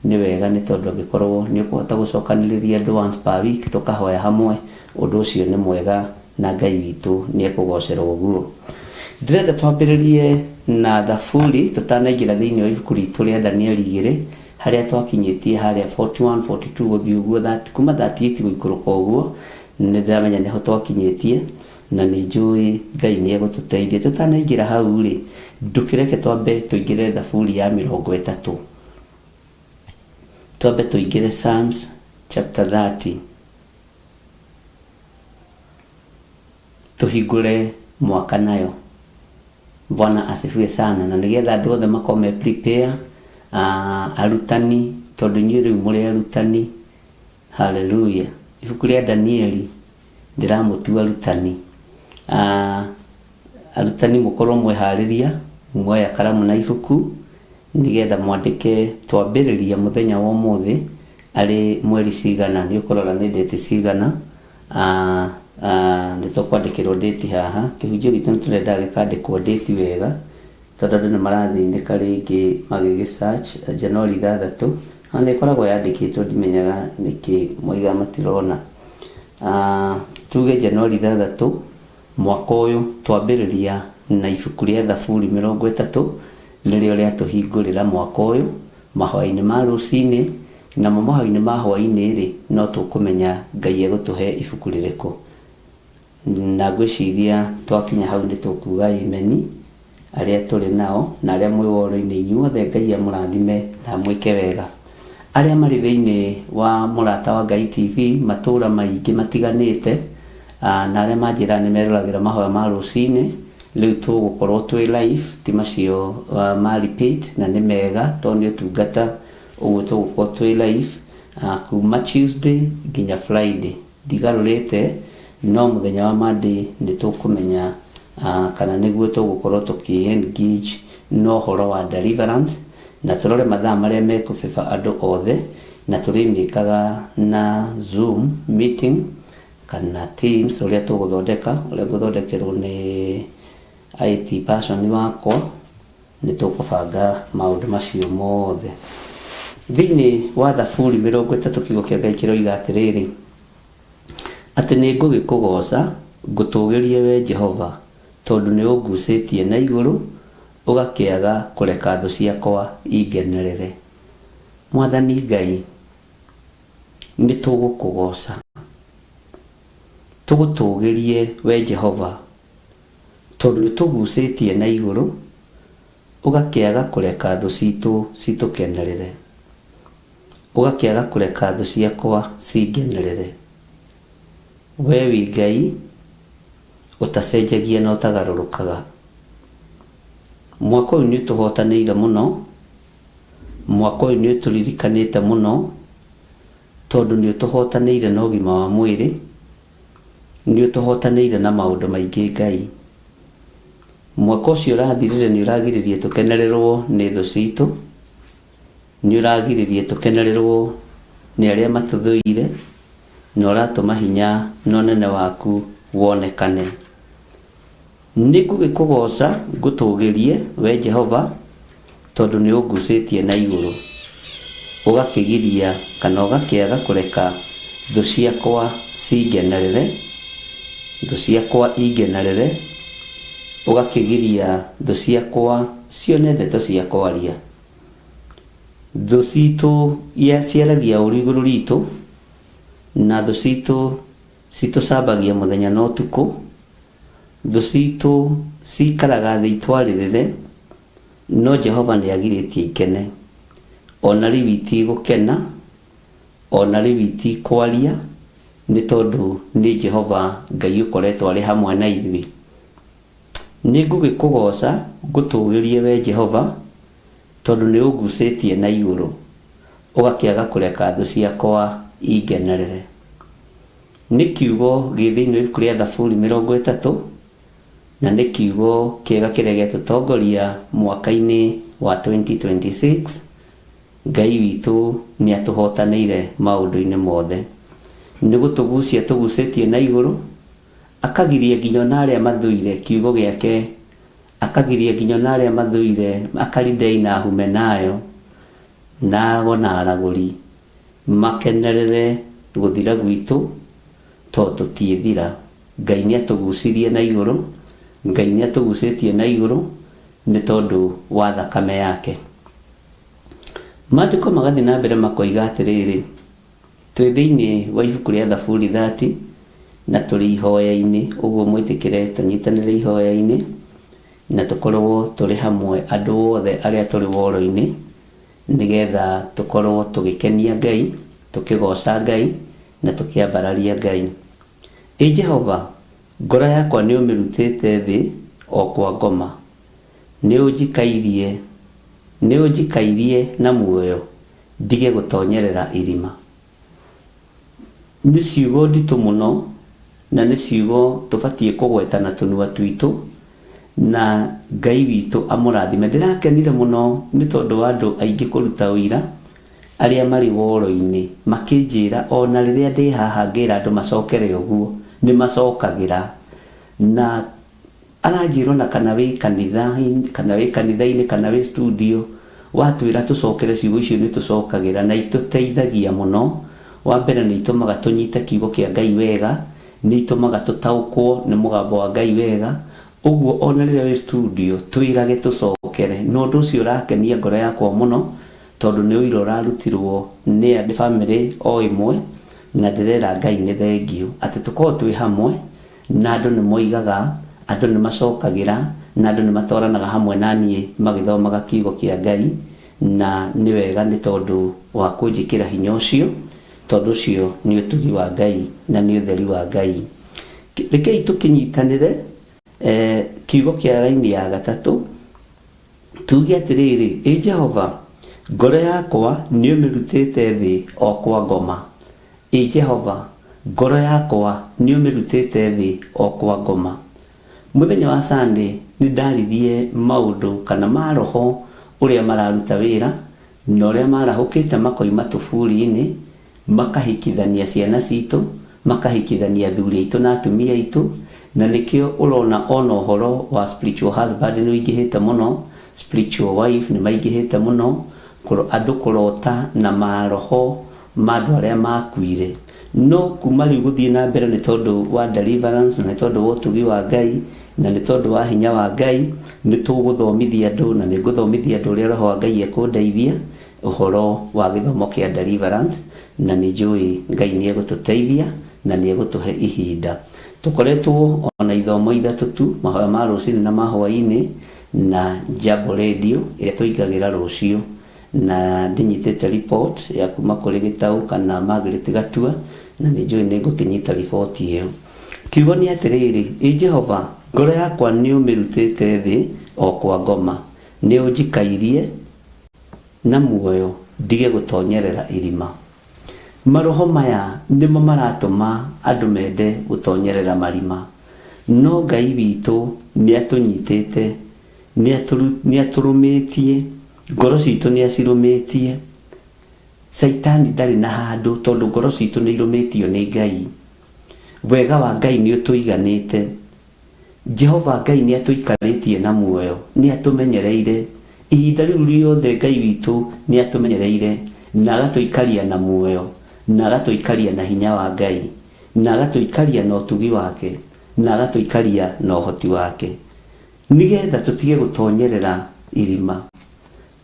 nĩ wega nĩ tondũ angĩkorwo nĩ ũkũhota gũcokanĩrĩria andũ once per week tũkahoya hamwe, ũndũ ũcio nĩ mwega na Ngai witũ nĩ ekũgocerwo ũguo. Ndĩrenda twambĩrĩrie na thaburi tũtanaingĩra thĩinĩ wa ibuku ritũ rĩa Danieli 2, harĩa twakinyĩtie harĩa 41, 42 gũthiĩ ũguo, kuma 38 gũikũrũka ũguo. Nĩ ndĩramenya nĩho twakinyĩtie, na nĩ njũĩ Ngai nĩ egũtũteithia. Tũtanaingĩra hau rĩ, ndũkĩreke twambe tũingĩre thaburi ya 30. Twambe tuingire Psalms chapter 30. Tuhingure mwaka nayo. Bwana asifiwe sana, na nigetha andũ othe makome prepare arutani tondu inyuĩ rĩu mũrĩ arutani. Hallelujah. Ibuku rĩa Danieli ndiramũtua arutani. Arutani mũkorwo mwĩharĩria, muoya karamu na ibuku nigetha mwandĩke twambĩrĩria mũthenya wa ũmũthĩ arĩ mweri cigana, nĩ ũkũrora nĩ date cigana. Nĩtũkwandĩkĩrwo date haha, kĩhunjio gitũ nĩtũrenda gĩkandĩkwo date wega tondũ andũ nĩmarathĩnĩka rĩngĩ magĩgĩsearch Januari 3, na nĩkoragwo yandĩkĩtwo ndimenyaga nĩkĩ moiga matirona. Tuge Januari 3 mwaka ũyũ twambĩrĩria na ibuku rĩa Thaburi 30 nĩrĩo rĩatũhingũrĩra mwaka ũyũ mahwainĩ ma rũcinĩ, na mahwainĩ ma hwainĩ rĩ no tũkũmenya Ngai egũtũhe ibuku rĩrĩkũ. Na ngwĩciria twakinya hau nĩtũkuga ameni arĩa tũrĩ nao na arĩa mwĩ woro-inĩ inyuothe Ngai amũrathime na mwĩke wega. Arĩa marĩ thĩinĩ wa Mũrata wa Ngai TV matũra maingĩ matiganĩte, na arĩa manjĩra nĩmeroragĩra mahoya ma rũcinĩ, rĩu tũgũkorwo twĩ live, ti macio ma repeat, na nĩ mega tondũ nĩ ũtungata ũguo tũgũkorwo twĩ live kuma Tuesday nginya Friday. Ndigarũrĩte, no mũthenya wa Monday nĩtũkũmenya kana nĩguo tũgũkorwo tũkĩ-engage no ũhoro wa deliverance, na tũrore mathaa marĩa mekũbeba andũ othe, na tũrĩmĩkaga na Zoom meeting kana Teams ũrĩa tũgũthondeka, ũrĩa gũthondekerwo nĩ IT person wakwa. Nĩtũkũbanga maũndũ macio mothe thĩinĩ wa Thaburi 30 kiugo kĩa Ngai kĩroiga atĩrĩrĩ, atĩ nĩngũgĩkũgoca ngũtũgĩrie we Jehova tondũ nĩ ũngucĩtie na igũrũ ũgakĩaga kũreka thũ ciakwa ingenerere. Mwathani Ngai, nĩtũgũkũgoca tũgũtũgĩrie we Jehova tondũ nĩtũgucĩtie na igũrũ ũgakĩaga kũreka thũ citũ citũkenerere, ũgakĩaga kũreka thũ ciakwa cingenerere. We wĩ Ngai ũtacenjagia na ũtagarũrũkaga. Mwaka ũyũ nĩũtũhotanĩire mũno, mwaka ũyũ nĩũtũririkanĩte mũno tondũ nĩũtũhotanĩire na ũgima wa mwĩrĩ, nĩũtũhotanĩire na maũndũ maingĩ Ngai. Mwaka ũcio ũrathirire nĩũragirĩrie tũkenererwo nĩ thũ citũ, nĩũragirĩrie tũkenererwo nĩ arĩa matũthũire, na ũratũma hinya na ũnene waku wonekane. Nĩngũgĩkũgoca ngũtũgĩrie we Jehova tondũ nĩũngucĩtie na igũrũ ũgakĩgiria kana ũgakĩaga kũreka thũ ciakwa cingenerere, thũ ciakwa ingenerere, ũgakĩgiria thũ ciakwa cione ndeto cia kwaria. Thũ citũ ciaragia ũru igũrũ ritũ, na thũ citũ citũcambagia mũthenya na ũtukũ. Thũ citũ cikaraga thĩ itwarĩrĩre, no Jehova nĩagirĩtie ikene. Ona rĩu itigũkena, ona rĩu itikwaria, nĩ tondũ nĩ Jehova Ngai ũkoretwo arĩ hamwe na ithuĩ. Nĩngũgĩkũgoca ngũtũgĩrie we Jehova tondũ nĩũngucĩtie na igũrũ ũgakĩaga kũreka thũ ciakwa ingenerere. Nĩ kiugo gĩ thĩinĩ wa ibuku rĩa Thaburi 30, na nĩ kiugo kĩega kĩrĩa gĩatũtongoria mwaka-inĩ wa 2026. Ngai witũ nĩatũhotanĩire maũndũ-inĩ mothe, nĩgũtũgucia tũgucĩtie na igũrũ, akagiria nginya na arĩa mathũire. Kiugo gĩake akagiria nginya na arĩa mathũire, akaridei na Humenayo na Ago na aragũri makenerere gũthira gwitũ tondũ tũtiĩthira. Ngai nĩatũgucirie na igũrũ, Ngai nĩatũgucĩtie na igũrũ nĩ tondũ wa thakame yake. Maandĩko magathiĩ na mbere makoiga atĩrĩrĩ, twĩ thĩinĩ wa ibuku rĩa Thaburi 30 na tũrĩ ihoya-inĩ, ũguo mwĩtĩkĩre tũnyitanĩre ihoya-inĩ na tũkorwo tũrĩ hamwe andũ othe arĩa tũrĩ woro-inĩ, nigetha tukorwo tugikenia Ngai, tukigoca Ngai na tukiambararia Ngai. Jehova, ngoro yakwa nĩ ũmĩrutĩte thĩ o kwa ngoma, nĩ ũnjikairie na muoyo ndige gũtonyerera irima. Nĩ ciugo nditũ mũno na nĩ ciugo tũbatiĩ kũgweta na tũnua twitũ, na Ngai witũ amũrathime. Ndĩrakenire mũno nĩ tondũ wa andũ aingĩ kũruta ũira arĩa marĩ woro-inĩ makĩnjĩra ona rĩrĩa ndĩ haha ngĩra andũ macokere ũguo nĩ macokagĩra, na aranjĩrwo na kana wĩ kanitha-inĩ kana wĩ studio, watwĩra tũcokere ciugo icio nĩ tũcokagĩra na itũteithagia mũno. Wa mbere nĩ itũmaga tũnyite kiugo kĩa Ngai wega, nĩ itũmaga tũtaũkwo nĩ mũgambo wa Ngai wega. Ũguo ona rĩrĩa wĩ studio twĩrage tũcokere, no ũndũ ũcio ũrakenia ngoro yakwa mũno tondũ nĩ ũira ũrarutirwo nĩ andũ bamĩrĩ o ĩmwe, na ndĩrera Ngai nĩ thengiũ atĩ tũkorwo twĩ hamwe na andũ nĩ moigaga, andũ nĩ macokagĩra na andũ nĩ matwaranaga hamwe naniĩ magĩthomaga kiugo kĩa Ngai, na nĩ wega nĩ tondũ wa kũnjĩkĩra hinya ũcio, tondũ ũcio nĩ ũtugi wa Ngai na nĩ ũtheri wa Ngai. Rekei tũkĩnyitanĩre kiugo kĩa raini ya gatatũ, tuge atĩrĩrĩ: Jehova, ngoro yakwa nĩ ũmĩrutĩte thĩ o kwa ngoma. Jehova, ngoro yakwa nĩ ũmĩrutĩte thĩ o kwa ngoma. Mũthenya wa Sunday nĩ ndaririe maũndũ kana maroho ũrĩa mararuta wĩra na ũrĩa marahũkĩte makoima tũburi-inĩ makahikithania ciana citũ, makahikithania athuri aitũ na atumia aitũ, na nĩkĩo ũrona ona ũhoro wa spiritual husband nĩ ũingĩhĩte mũno, spiritual wife nĩ maingĩhĩte mũno, andũ kũrota na maroho ma andũ arĩa makuire. No kuma rĩu gũthiĩ na mbere nĩ tondũ wa deliverance, na nĩ tondũ wa ũtugi wa Ngai, na nĩ tondũ wa hinya wa Ngai, nĩ tũgũthomithia andũ na nĩ ngũthomithia andũ ũrĩa roho wa Ngai ekũndeithia ũhoro wa gĩthomo kĩa deliverance, na nĩ njũĩ Ngai nĩ egũtũteithia na nĩ egũtũhe ihinda. Tũkoretwo ona ithomo ithatũ tu, mahoya ma rũcinĩ na ma hwaĩ-inĩ na Jambo Radio ĩrĩa tũingagĩra rũciũ, na ndinyitĩte report ya kuma kũrĩ Gĩtaũ kana Margaret Gatua, na nĩ njũĩ nĩ ngũkĩnyita report ĩyo. Kiugo nĩ atĩrĩrĩ: Jehova, ngoro yakwa nĩ ũmĩrutĩte thĩ o kwa ngoma, nĩ ũnjikairie na muoyo ndige gũtonyerera irima. Maroho maya nĩmo maratũma andũ mende gũtonyerera marima, no Ngai witũ nĩ atũnyitĩte, nĩ atũrũmĩtie, ngoro citũ nĩ acirũmĩtie. Saitani ndarĩ na handũ tondũ ngoro citũ nĩ irũmĩtio nĩ Ngai. Wega wa Ngai nĩ ũtũiganĩte. Jehova Ngai nĩ atũikarĩtie na muoyo, nĩ atũmenyereire ihinda rĩu rĩothe. Ngai witũ nĩ atũmenyereire na agatũikaria na muoyo, na agatũikaria na hinya wa Ngai, na agatũikaria na ũtugi wake, na agatũikaria na ũhoti wake, nigetha tũtige gũtonyerera irima,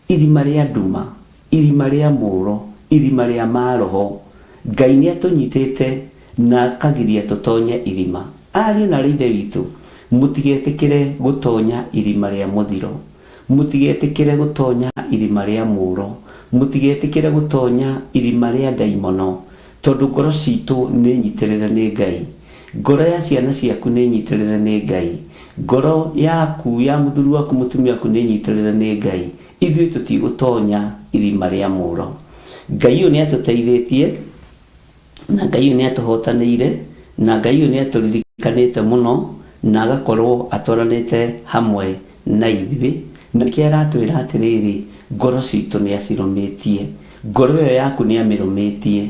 irima rĩa nduma, irima rĩa mũro, irima rĩa maroho. Ngai nĩ atũnyitĩte na akagiria tũtonye irima. Ariũ na ithe witũ, mũtigetĩkĩre gũtonya irima rĩa mũthiro, mũtigetĩkĩre gũtonya irima rĩa mũro, mũtigetĩkĩre gũtonya irima rĩa ndaimono, tondũ ngoro citũ nĩ nyitĩrĩre nĩ Ngai. Ngoro ya ciana ciaku nĩ nyitĩrĩre nĩ Ngai. Ngoro yaku ya mũthuri waku mũtumia waku nĩ nyitĩrĩre nĩ Ngai. Ithuĩ tũtigũtonya irima rĩa mũro. Ngai ũyũ nĩ atũteithĩtie, na Ngai ũyũ nĩ atũhotanĩire, na Ngai ũyũ nĩ atũririkanĩte mũno, na agakorwo atwaranĩte hamwe na ithuĩ, na nĩkĩo aratwĩra atĩrĩrĩ: ngoro citũ nĩ acirũmĩtie. Ngoro ĩyo yaku nĩ amĩrũmĩtie,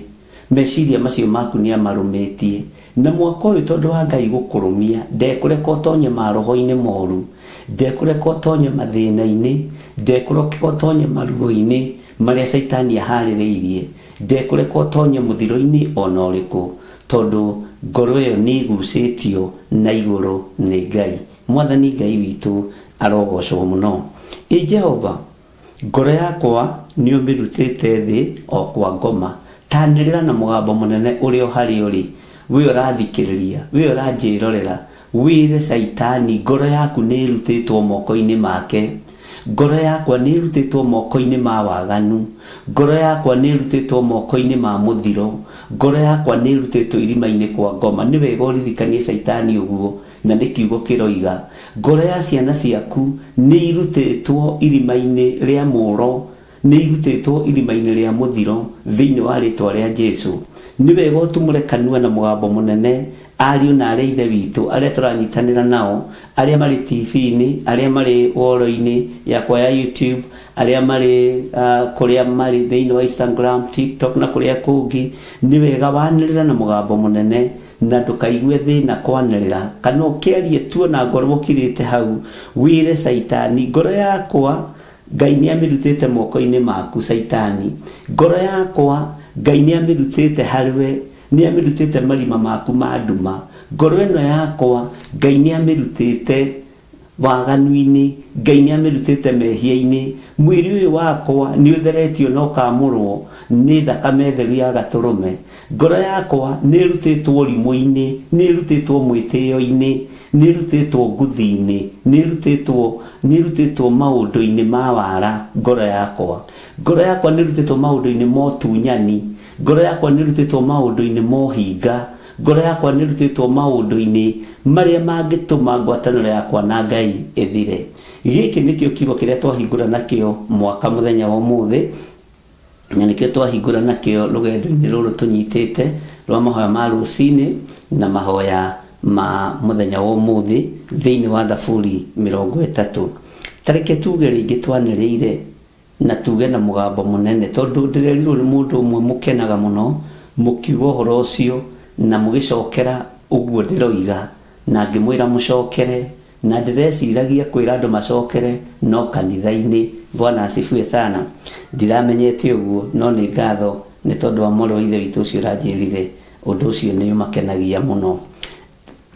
meciria macio maku nĩ amarũmĩtie. Na mwaka ũyũ tondũ wa Ngai gũkũrũmia, ndekũreka ũtonye maroho-inĩ moru, ndekũreka ũtonye mathĩna-inĩ, ndekũreka ũtonye marugo-inĩ marĩa Saitani aharĩrĩirie, ndekũreka ũtonye mũthiro-inĩ ona ũrĩkũ, tondũ ngoro ĩyo nĩ igucĩtio na igũrũ nĩ Ngai. Mwathani Ngai witũ arogocwo mũno. Jehova, ngoro yakwa nĩ ũmĩrutĩte thĩ o kwa ngoma. Tanĩrĩra na mũgambo mũnene ũrĩ o harĩa ũrĩ, wĩ ũrathikĩrĩria, wĩ ũranjĩrorera, wĩre Saitani ngoro yaku nĩ ĩrutĩtwo moko-inĩ make. ngoro yakwa nĩ ĩrutĩtwo moko-inĩ ma waganu, ngoro yakwa nĩ ĩrutĩtwo moko-inĩ ma mũthiro, ngoro yakwa nĩ ĩrutĩtwo irima-inĩ kwa ngoma. Nĩ wega ũririkanie Saitani ũguo, na nĩ kiugo kĩroiga ngoro ya ciana ciaku nĩ irutĩtwo irima-inĩ rĩa mũro, nĩ irutĩtwo irima-inĩ rĩa mũthiro thĩinĩ wa rĩtwa rĩa Jesũ. Nĩ wega ũtumũre kanua na mũgambo mũnene, ariũ na arĩa ithe witũ arĩa tũranyitanĩra nao, arĩa marĩ TV-inĩ, arĩa marĩ woro-inĩ yakwa ya YouTube, arĩa marĩ kũrĩa marĩ thĩinĩ wa Instagram, TikTok na kũrĩa kũngĩ. Nĩ wega wanĩrĩra na mũgambo mũnene na ndũkaigue thĩna kwanĩrĩra, kana ũkĩarie tu na ngoro ũkirĩte hau, wĩre Saitani, ngoro yakwa Ngai nĩ amĩrutĩte moko-inĩ maku Saitani, ngoro yakwa Ngai nĩ amĩrutĩte harĩwe, nĩ amĩrutĩte marima maku ma nduma, ngoro ĩno yakwa Ngai nĩ amĩrutĩte waganu-inĩ, Ngai nĩ amĩrutĩte mehia-inĩ, mwĩrĩ ũyũ wakwa nĩ ũtheretio na ũkamũrwo nĩ thakame theru ya Gatũrũme, ngoro yakwa nĩ ĩrutĩtwo ũrimũ-inĩ, nĩ ĩrutĩtwo mwĩtĩo-inĩ, nĩ ĩrutĩtwo nguthi-inĩ, nĩ ĩrutĩtwo maũndũ-inĩ ma wara. Ngoro yakwa nĩ ĩrutĩtwo maũndũ-inĩ ma ũtunyani, ngoro yakwa nĩ ĩrutĩtwo maũndũ-inĩ ma ũhinga, ngoro yakwa nĩ ĩrutĩtwo maũndũ-inĩ marĩa mangĩtũma ngwatanĩro yakwa na Ngai ĩthire. Gĩkĩ nĩkĩo kiugo kĩrĩa twahingũra nakĩo mwaka mũthenya wa ũmũthĩ, na nĩkĩo twahingũra nakĩo rũgendo-inĩ rũrũ tũnyitĩte rwa mahoya ma rũcinĩ na mahoya ma mũthenya wa ũmũthĩ thĩinĩ wa Thaburi 30. Tareke tuge rĩngĩ twanĩrĩire na tuge na mũgambo mũnene, tondũ ndĩrerirwo nĩ mũndũ ũmwe mũkenaga mũno mũkiuga ũhoro ũcio na mũgĩcokera ũguo ndĩroiga, na ngĩmwĩra mũcokere, na ndĩreciragia kwĩra andũ macokere no kanitha-inĩ. Bwana asifiwe sana. Ndiramenyete ũguo, no nĩ ngatho nĩ tondũ wa mwarĩ wa ithe witũ ũcio ũranjĩrire ũndũ ũcio nĩ ũmakenagia mũno.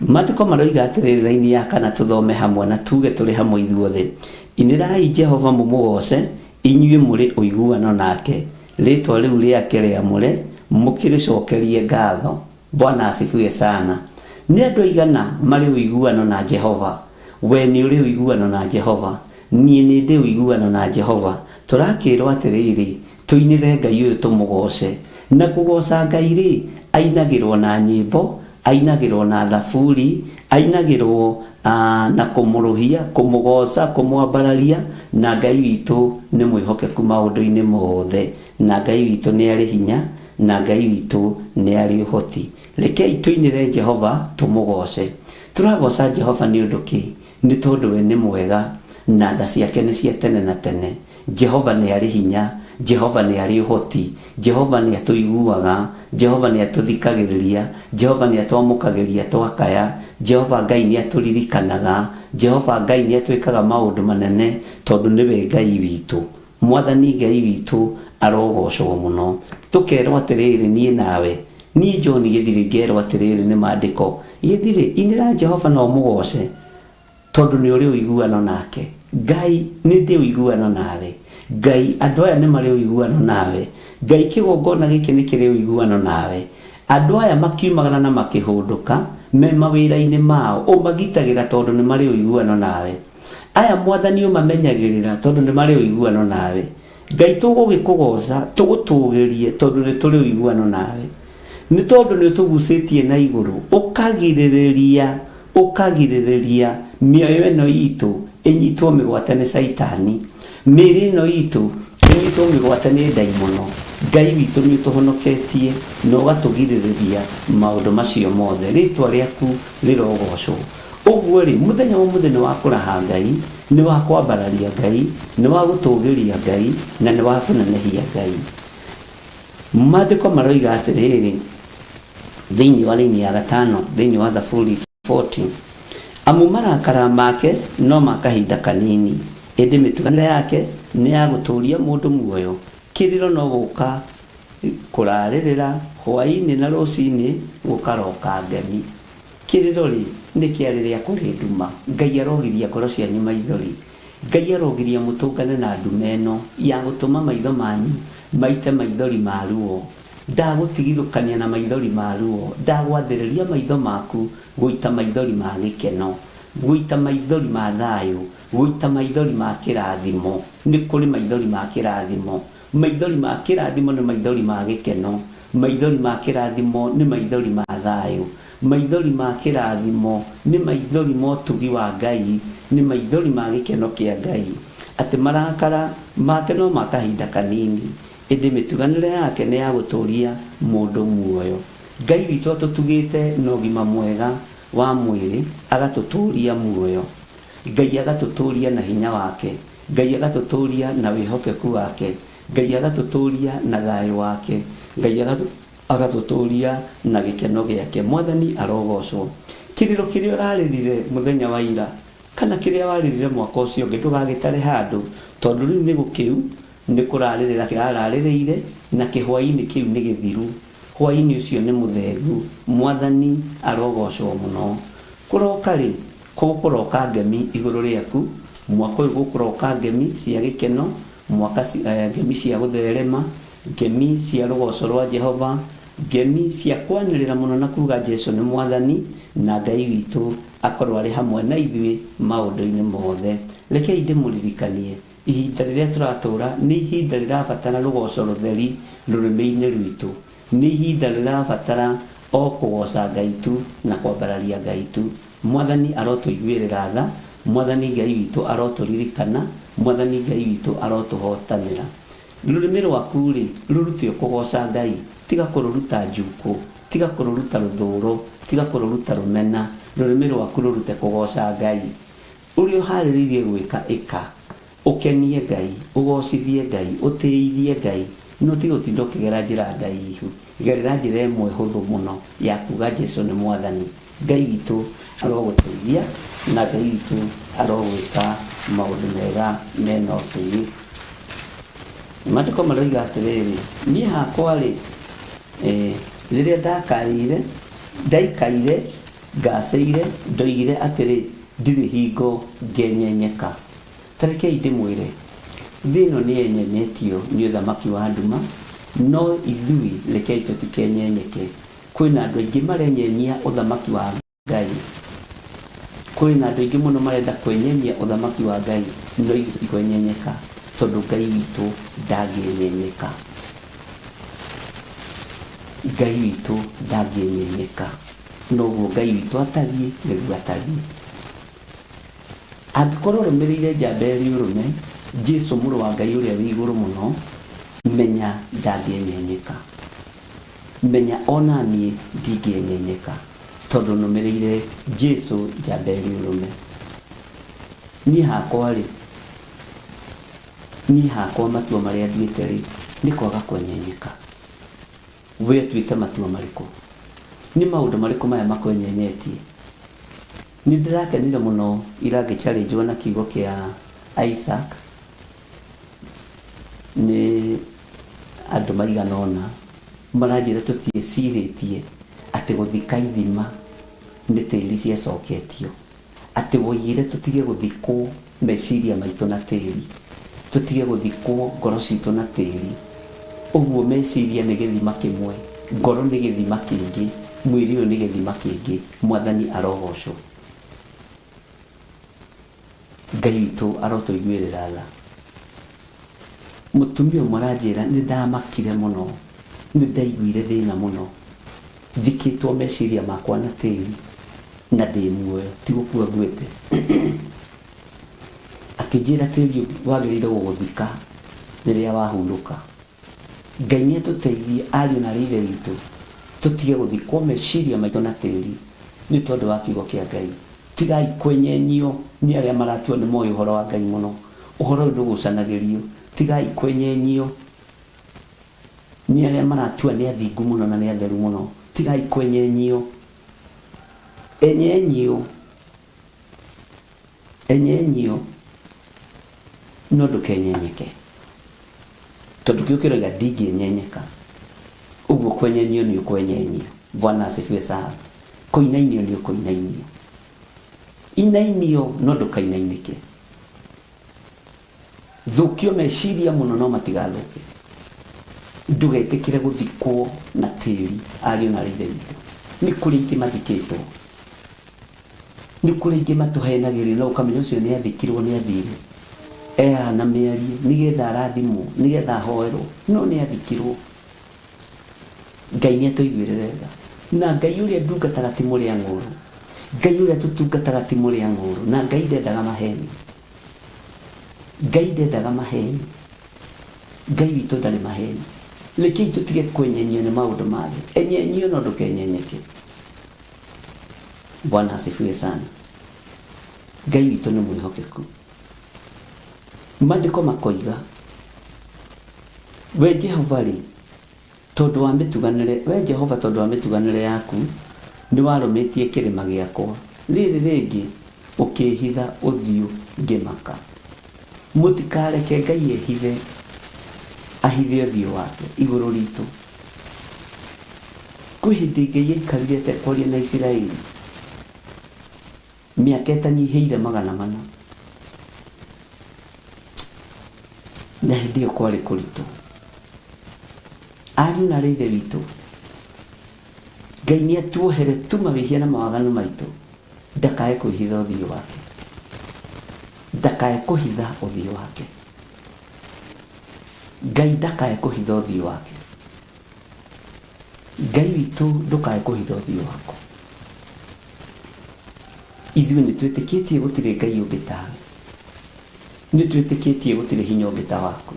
Maandĩko maroiga atĩrĩrĩ, raini ya kana tũthome hamwe na tuge tũrĩ hamwe ithuothe: inĩrai Jehova mũmũgoce, inyuĩ mũrĩ ũiguano nake, rĩtwa rĩu rĩake rĩamũre mũkĩrĩcokerie ngatho. Bwana asifiwe sana. Nĩ andũ aigana marĩ ũiguano na Jehova? We nĩ ũrĩ ũiguano na Jehova? Niĩ nĩ ndĩ ũiguano na Jehova. Tũrakĩrwo atĩrĩrĩ, tũinĩre Ngai ũyũ tũmũgoce. Na kũgoca Ngai rĩ, ainagĩrwo na nyĩmbo, ainagĩrwo na thaburi, ainagĩrwo na kũmũrũhia, kũmũgoca, kũmwambararia. Na Ngai witũ nĩ mwĩhokeku maũndũ-inĩ mothe, na Ngai witũ nĩ arĩ hinya, na Ngai witũ nĩ arĩ ũhoti. Rekei tũinĩre Jehova tũmũgoce. Tũragoca Jehova nĩ ũndũ kĩ? Nĩ tondũ we nĩ mwega na tha ciake nĩ cia tene na tene. Jehova nĩ arĩ hinya, Jehova nĩ arĩ ũhoti, Jehova nĩ atũiguaga, Jehova nĩ atũthikagĩrĩria, Jehova nĩ atwamũkagĩria twakaya, Jehova Ngai nĩ atũririkanaga, Jehova Ngai nĩ atwĩkaga maũndũ manene, tondũ nĩwe Ngai witũ. Mwathani Ngai witũ arogocwo mũno. Tũkerwo atĩrĩrĩ, niĩ nawe, niĩ John Gĩthiri ngerwo atĩrĩrĩ nĩ maandĩko, Gĩthiri inĩra Jehova na ũmũgoce, tondũ nĩ ũrĩ ũiguano nake. Ngai nĩ ndĩ ũiguano nawe. Ngai andũ aya nĩ marĩ ũiguano nawe. Ngai kĩgongona gĩkĩ nĩ kĩrĩ ũiguano nawe. Andũ aya makiumagana na makĩhũndũka me mawĩra-inĩ mao, ũmagitagĩra tondũ nĩ marĩ ũiguano nawe. Aya Mwathani ũmamenyagĩrĩra tondũ nĩ marĩ ũiguano nawe. Ngai tũgũgĩkũgoca, tũgũtũgĩrie tondũ nĩ tũrĩ ũiguano nawe. Nĩ tondũ nĩ ũtũgucĩtie na igũrũ, ũkagirĩrĩria mĩoyo ĩno itũ ĩnyitwo mĩgwate nĩ Saitani, mĩĩrĩ ĩno itũ ĩnyitwo mĩgwate nĩ ndaimono. Ngai witũ nĩ ũtũhonoketie na ũgatũgirĩrĩria maũndũ macio mothe. Rĩtwa rĩaku rĩrogocwo. Ũguo rĩ, mũthenya wa mũthenya wa kũraha Ngai, nĩ wa kwambararia Ngai, nĩ wa gũtũũgĩria Ngai, na nĩ wa kũnenehia Ngai. Maandĩko maroiga atĩrĩrĩ thĩinĩ wa raini ya 5 thĩinĩ wa Thaburi 40, amu marakara make no makahinda kanini, ĩndĩ mĩtuganĩre yake nĩ ya gũtũũria mũndũ muoyo. Kĩrĩro no gũka kũrarĩrĩra, hwaĩ-inĩ na rũcinĩ gũkaroka ngemi. Kĩrĩro rĩ nĩ kĩarĩrĩa kũrĩ nduma. Ngai arogiria ngoro cianyu maithori. Ngai arogiria mũtũngane na nduma ĩno ya gũtũma maitho manyu maite maithori ma ruo. Ndagũtigithũkania na maithori ma ruo. Ndagwathĩrĩria maitho maku gũita maithori ma gĩkeno, gũita maithori ma thayũ, guita maithori ma kirathimo ni kuri maithori ma kirathimo maithori ma kirathimo ni maithori ma gikeno maithori ma kirathimo ni maithori ma thayo maithori ma kirathimo ni maithori ma utugi wa Ngai ni maithori ma gikeno kia Ngai ati marakara make no makahinda kanini indi mituganire yake ni ya guturia mundu muoyo Ngai witu atutugite no gima mwega wa mwiri agatuturia muoyo Ngai agatuturia na hinya wake Ngai agatuturia na wihokeku wake Ngai agatuturia na thayo wake Ngai agatuturia na gikeno giake mwathani arogocwo kiriro kiria urarĩrire muthenya wa ira kana kiria warĩrire mwaka ucio ndugagitare handu tondu riu ni gukiu ni kurarĩrĩra kirararĩrĩire na kihwaini kiu ni githiru hwaini ucio ni muthengu mwathani arogocwo muno kuroka ri kuroka ngemi iguru riaku mwaka uyu gukuroka ngemi cia gikeno mwaka ngemi cia gutherema ngemi cia rugoco rwa Jehova ngemi cia kwanĩrĩra muno na kuga Jesu ni mwathani na Ngai witu akorwo ari hamwe na ithuĩ maũndũ-inĩ mothe rekei ndĩmũririkanie ihinda rĩrĩa tũratura nĩ ihinda rĩrabatara rugoco rutheri rũrĩmĩ-inĩ rwitũ nĩ ihinda rĩrabatara o kũgoca Ngai tu na kwambararia Ngai tu mwathani arotũiguĩrĩra tha mwathani Ngai witu arotũririkana mwathani Ngai witu arotũhotanĩra rũrĩmĩ rwaku rĩ rũrutio kũgoca Ngai tiga kũrũruta njuku tiga kũrũruta rũthũũro tiga kũrũruta rũmena rũrĩmĩ rwaku rũrute kũgoca Ngai ũrĩa ũharĩrĩirie gwĩka ĩka ũkenie Ngai ũgocithie Ngai ũtĩithie Ngai no tiga ũtinda ũkĩgera njĩra ndaihu gerera njĩra ĩmwe hũthũ mũno ya kuga Jesu nĩ mwathani Ngai witũ arogũteithia na Ngai witũ arogwĩka maũndũ mega mena ũtũgi maandĩko maroiga atĩrĩrĩ niĩ hakwa rĩ rĩrĩa ndaikaire ngacĩire ndoigire atĩrĩ ndirĩ hingo ngenyenyeka tarekei ndĩmwĩre thĩ ĩno nĩ yenyenyetio nĩ ũthamaki wa nduma no ithuĩ rekei tũtikenyenyeke kwĩna andũ aingĩ marenyenyia ũthamaki wa Ngai kwĩna andũ aingĩ mũno marenda kwenyenyia ũthamaki wa Ngai no ithuĩ tikwenyenyeka tondũ Ngai witũ ndangĩenyenyeka Ngai witũ ndangĩenyenyeka noguo Ngai witũ atariĩ nĩguo atariĩ angĩkorwo ũrũmĩrĩire njamba ũrũme Jesu mũrũ wa Ngai ũrĩa wĩ igũrũ mũno menya ndangĩenyenyeka menya ona niĩ ndingĩenyenyeka tondũ nũmĩrĩire Jesu njamba ũrũme niĩ hakwa matua marĩa nduĩte rĩ nĩ kwaga kwenyenyeka we tuĩte matua marĩkũ nĩ maũndũ marĩkũ maya makwenyenyetie nĩ ndĩrakenire mũno ira ngĩchallengewo na kiugo kĩa Isaac nĩ andũ maigana ũna maranjĩra tũtiĩcirĩtie atĩ gũthika ithima nĩ tĩri ciacoketio atĩ woigire tũtige gũthikwo meciria maitũ na tĩri tũtige gũthikwo ngoro citũ na tĩri ũguo meciria nĩ gĩthima kĩmwe ngoro nĩ gĩthima kĩngĩ mwĩrĩ ũyũ nĩ gĩthima kĩngĩ mwathani arogocwo Ngai witũ arotũiguĩrĩra tha mũtumia ũmwe aranjĩra nĩ ndamakire mũno nĩ ndaiguire thĩna mũno thikĩtwo meciria makwa na tĩri na ndĩ muoyo ti gũkua nguĩte akĩnjĩra tĩri wagĩrĩire gũgũthika rĩrĩa wahurũka Ngai nĩ atũteithie ariũ na ithe witũ tũtige gũthikwo meciria maitũ na tĩri nĩ tondũ wa kiugo kĩa Ngai tigai kwenyenyio nĩ arĩa maratua nĩ moĩ ũhoro wa Ngai mũno ũhoro ũyũ ndũgucanagĩrio tigai kwenyenyio nĩ arĩa maratua nĩ athingu mũno na nĩ atheru mũno tigai kwenyenyio enyenyio no ndũkenyenyeke tondũ kĩũkĩroiga ndingĩenyenyeka ũguo kwenyenyio nĩ ũkwenyenyio Bwana asifiwe sana kũinainio nĩ ũkũinainio inainio no ndũkainainĩke thũkio meciria mũno no matigathũke ndũgetĩkĩre gũthikwo na tĩri ariũ na ithe witũ nĩ kũrĩ ingĩ mathikĩtwo nĩ kũrĩ ingĩ matũhenagĩrĩra na ũkamenya ũcio nĩ athikirwo nĩ athire na mĩarie nĩgetha arathimwo nĩgetha ahoerwo no nĩ athikirwo. Ngai nĩ atũiguĩrĩra tha na Ngai ũrĩa ndungataga ti mũrĩa ng'ũrũ, Ngai ũrĩa tũtungataga ti mũrĩa ng'ũrũ, na Ngai ndendaga maheni, Ngai ndendaga maheni, Ngai witũ ndarĩ maheni. Rekei tũtige kwenyenyio nĩ maũndũ mangĩ, enyenyio no ndũkenyenyeke. Bwana asifiwe sana. Ngai witũ nĩ mwĩhokeku. Maandĩko makoiga we Jehova rĩ tondũ wa mĩtuganĩre, we Jehova tondũ wa mĩtuganĩre yaku nĩ warũmĩtie kĩrĩma gĩakwa, rĩrĩ rĩngĩ ũkĩhitha ũthiũ ngĩmaka. Mũtikareke Ngai ehithe, ahithe ũthiũ wake igũrũ ritũ. Kwĩ hĩndĩ Ngai aikarire tekwaria na Isiraeli mĩaka ĩtanyihĩire 400 na hĩndĩ ĩyo kwarĩ kũritũ. Ariũ na ithe witũ, Ngai nĩ atuohere tu mawĩhia na mawaganu maitũ, ndakae kũhitha ũthiũ wake, ndakae kũhitha ũthiũ wake. Ngai ndakae kũhitha ũthiũ wake. Ngai witũ ndũkae kũhitha ũthiũ waku. Ithuĩ nĩ twĩtĩkĩtie gũtirĩ Ngai ũngĩ tawe, nĩ twĩtĩkĩtie gũtirĩ hinya ũngĩ ta waku.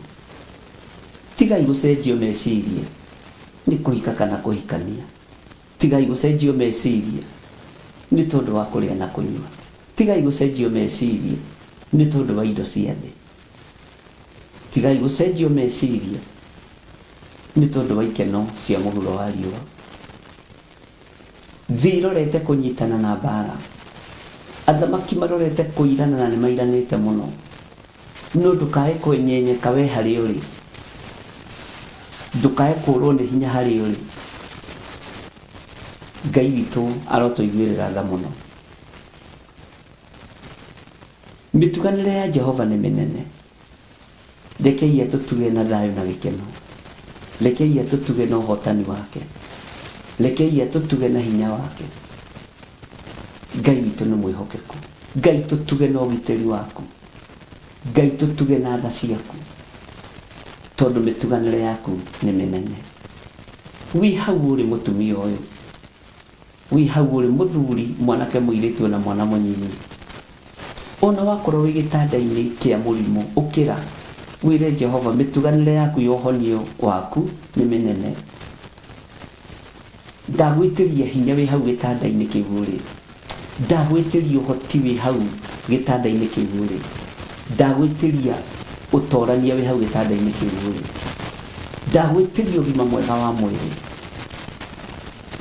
Tigai gũcenjio meciria nĩ kũhika kana kũhikania, tigai gũcenjio meciria nĩ tondũ wa kũrĩa na kũnyua, tigai gũcenjio meciria nĩ tondũ wa indo cia thĩ, tigai gũcenjio meciria nĩ tondũ wa ikeno cia mũhuro wa riũa. Thĩ irorete kũnyitana na mbara, athamaki marorete kũirana na nĩ mairanĩte mũno, no ndũkae kwenyenyeka we harĩ ũrĩ, ndũkae kũrwo nĩ hinya harĩ ũrĩ. Ngai witũ arotũiguĩrĩra tha mũno. Mĩtuganĩre ya Jehova nĩ mĩnene. Rekei atũtuge na thayũ na gĩkeno, rekei atũtuge na ũhotani wake, rekei atũtuge na hinya wake. Ngai witũ nĩ mwĩhokeku. Ngai tũtuge na ũgitĩri waku, Ngai tũtuge na tha ciaku, tondũ mĩtuganĩre yaku nĩ mĩnene. Wĩ hau ũrĩ mũtumia ũyũ, wĩ hau ũrĩ mũthuri, mwanake mũirĩtu na mwana mũnyinyi, ona wakorwo wĩ gĩtanda-inĩ kĩa mũrimũ, ũkĩra wĩre Jehova mĩtuganĩre yaku ya ũhonio waku nĩ mĩnene. Ndagwĩtĩria hinya wĩ hau gĩtanda-inĩ kĩu ũrĩ, ndagwĩtĩria ũhoti wĩ hau gĩtanda-inĩ kĩu ũrĩ, ndagwĩtĩria ũtorania wĩ hau gĩtanda-inĩ kĩu ũrĩ, ndagwĩtĩria ũgima mwega wa mwĩrĩ.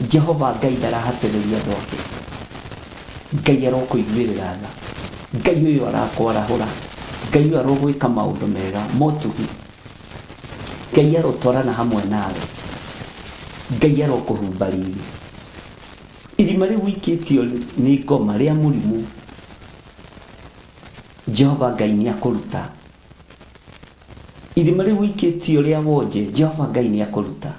Jehova Ngai ndarahatĩrĩria andũ ake, Ngai arokũiguĩrĩra tha, Ngai ũyũ arakwarahũra, Ngai ũyũ arogwĩka maũndũ mega motugi, Ngai arotwarana hamwe nawe, Ngai arokũhumba riri. Irima rĩu wikĩtio nĩ ngoma rĩa mũrimũ, Jehova Ngai nĩ akũruta. Irima rĩu wikĩtio rĩa wonje, Jehova Ngai nĩ akũruta.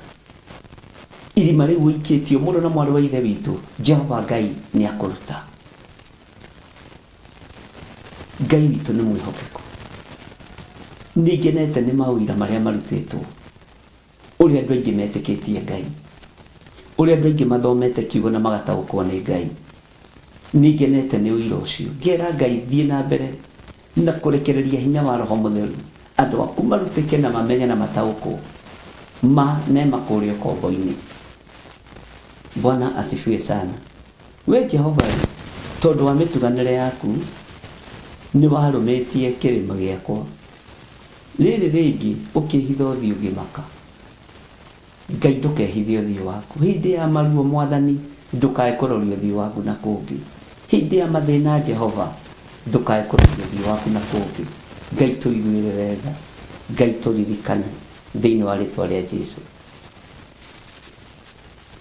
Irima rĩu wikĩtio mũndũ na mwarĩ wa ithe witũ, Jehova Ngai nĩ akũruta. Ngai witũ nĩ mwĩhokeku. Nĩngenete nĩ mawĩra marĩa marutĩtwo, ũrĩa andũ aingĩ metĩkĩtie Ngai, ũrĩa andũ aingĩ mathomete kiugo na magataũkwo nĩ Ngai. Nĩngenete nĩ ũira ũcio. Ngera Ngai thiĩ na mbere na kũrekereria hinya wa Roho Mũtheru, andũ aku marutĩke na mamenye na mataũkwo nema kũrĩa ũkombo-inĩ. Bwana asifiwe sana. We Jehova, tondũ wa mĩtuganĩre yaku nĩ warũmĩtie kĩrĩma gĩakwa, rĩrĩ rĩngĩ ũkĩhitha ũthiũ ngĩmaka. Ngai ndũkehithe ũthiũ waku. Hĩndĩ ya maruo Mwathani ndũkae kũroria ũthiũ waku na kũngĩ. Hĩndĩ ya mathĩna Jehova ndũkae kũroria ũthiũ waku na kũngĩ. Ngai tũiguĩrĩre tha, Ngai tũririkane thĩinĩ wa rĩtwa rĩa Jesũ.